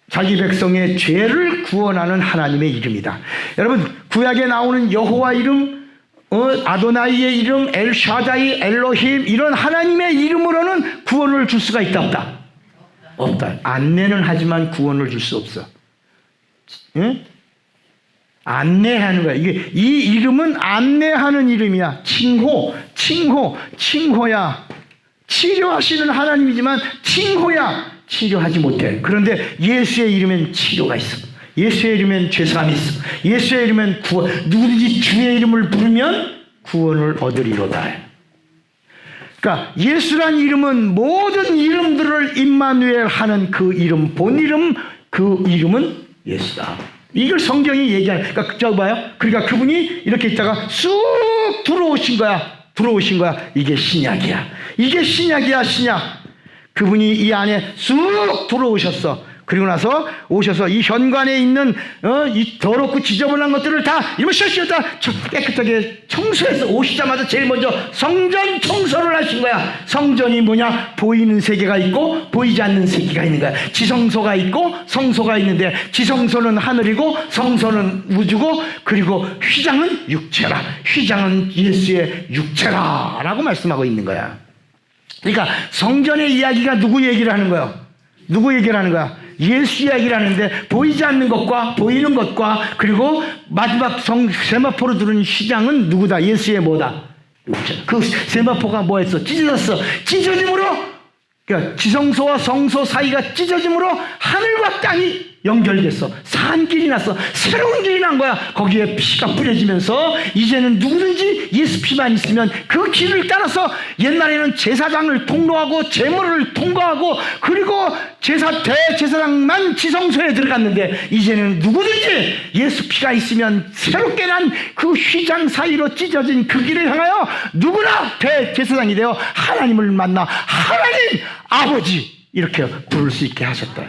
자기 백성의 죄를 구원하는 하나님의 이름이다. 여러분 구약에 나오는 여호와 이름, 아도나이의 이름, 엘샤다이, 엘로힘 이런 하나님의 이름으로는 구원을 줄 수가 있다 없다? 없다. 안내는 하지만 구원을 줄 수 없어. 응? 안내하는 거야. 이게 이 이름은 안내하는 이름이야. 칭호야. 치료하시는 하나님이지만 칭호야. 치료하지 못해. 그런데 예수의 이름엔 치료가 있어. 예수의 이름엔 죄사함이 있어. 예수의 이름엔 구원. 누구든지 주의 이름을 부르면 구원을 얻으리로다. 그러니까 예수란 이름은 모든 이름들을 임마누엘 하는 그 이름, 본 이름, 그 이름은 예수다. 이걸 성경이 얘기하는. 그러니까 저 봐요. 그러니까 그분이 이렇게 있다가 쑥 들어오신 거야. 이게 신약이야. 이게 신약이야, 신약. 그분이 이 안에 쑥 들어오셨어. 그리고 나서 오셔서 이 현관에 있는 이 더럽고 지저분한 것들을 다 이러면 다 깨끗하게 청소해서 오시자마자 제일 먼저 성전 청소를 하신 거야. 성전이 뭐냐? 보이는 세계가 있고 보이지 않는 세계가 있는 거야. 지성소가 있고 성소가 있는데 지성소는 하늘이고 성소는 우주고 그리고 휘장은 육체라. 휘장은 예수의 육체라 라고 말씀하고 있는 거야. 그러니까 성전의 이야기가 누구 얘기를 하는 거야? 누구 얘기를 하는 거야? 예수 이야기를 하는데 보이지 않는 것과 보이는 것과 그리고 마지막 세마포로 들은 휘장은 누구다? 예수의 뭐다? 그 세마포가 뭐했어? 찢어졌어. 찢어짐으로 그러니까 지성소와 성소 사이가 찢어짐으로 하늘과 땅이 연결됐어. 산 길이 났어. 새로운 길이 난 거야. 거기에 피가 뿌려지면서 이제는 누구든지 예수 피만 있으면 그 길을 따라서 옛날에는 제사장을 통로하고 제물을 통과하고 그리고 대제사장만 지성소에 들어갔는데 이제는 누구든지 예수 피가 있으면 새롭게 난 그 휘장 사이로 찢어진 그 길을 향하여 누구나 대제사장이 되어 하나님을 만나 하나님 아버지 이렇게 부를 수 있게 하셨다.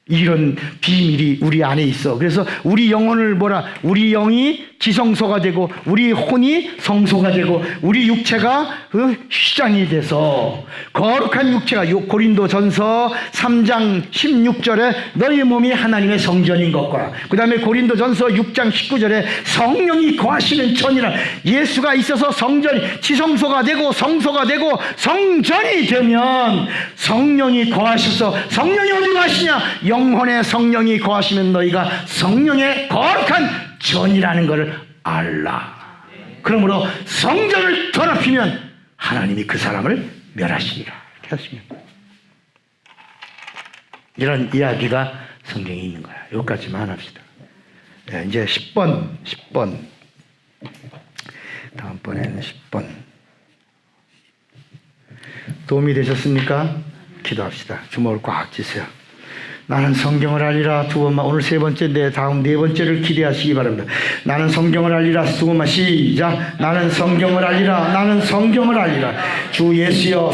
이런 비밀이 우리 안에 있어. 그래서 우리 영혼을 우리 영이 지성소가 되고 우리 혼이 성소가 되고 우리 육체가 그 휘장이 돼서 거룩한 육체가 고린도전서 3장 16절에 너희 몸이 하나님의 성전인 것과 그 다음에 고린도전서 6장 19절에 성령이 거하시는 전이라. 예수가 있어서 성전이 지성소가 되고 성소가 되고 성전이 되면 성령이 거하셔서 성령이 어디 가시냐? 영혼의 성령이 거하시면 너희가 성령의 거룩한 전이라는 것을 알라. 그러므로 성전을 더럽히면 하나님이 그 사람을 멸하시리라. 이렇게 하십니다. 이런 이야기가 성경에 있는 거야. 여기까지만 합시다. 네, 이제 10번. 다음번에는 10번. 도움이 되셨습니까? 기도합시다. 주먹을 꽉 쥐세요. 나는 성경을 알리라. 두 번만. 오늘 세 번째인데 다음 네 번째를 기대하시기 바랍니다. 나는 성경을 알리라. 두 번만. 시작. 나는 성경을 알리라. 나는 성경을 알리라. 주 예수여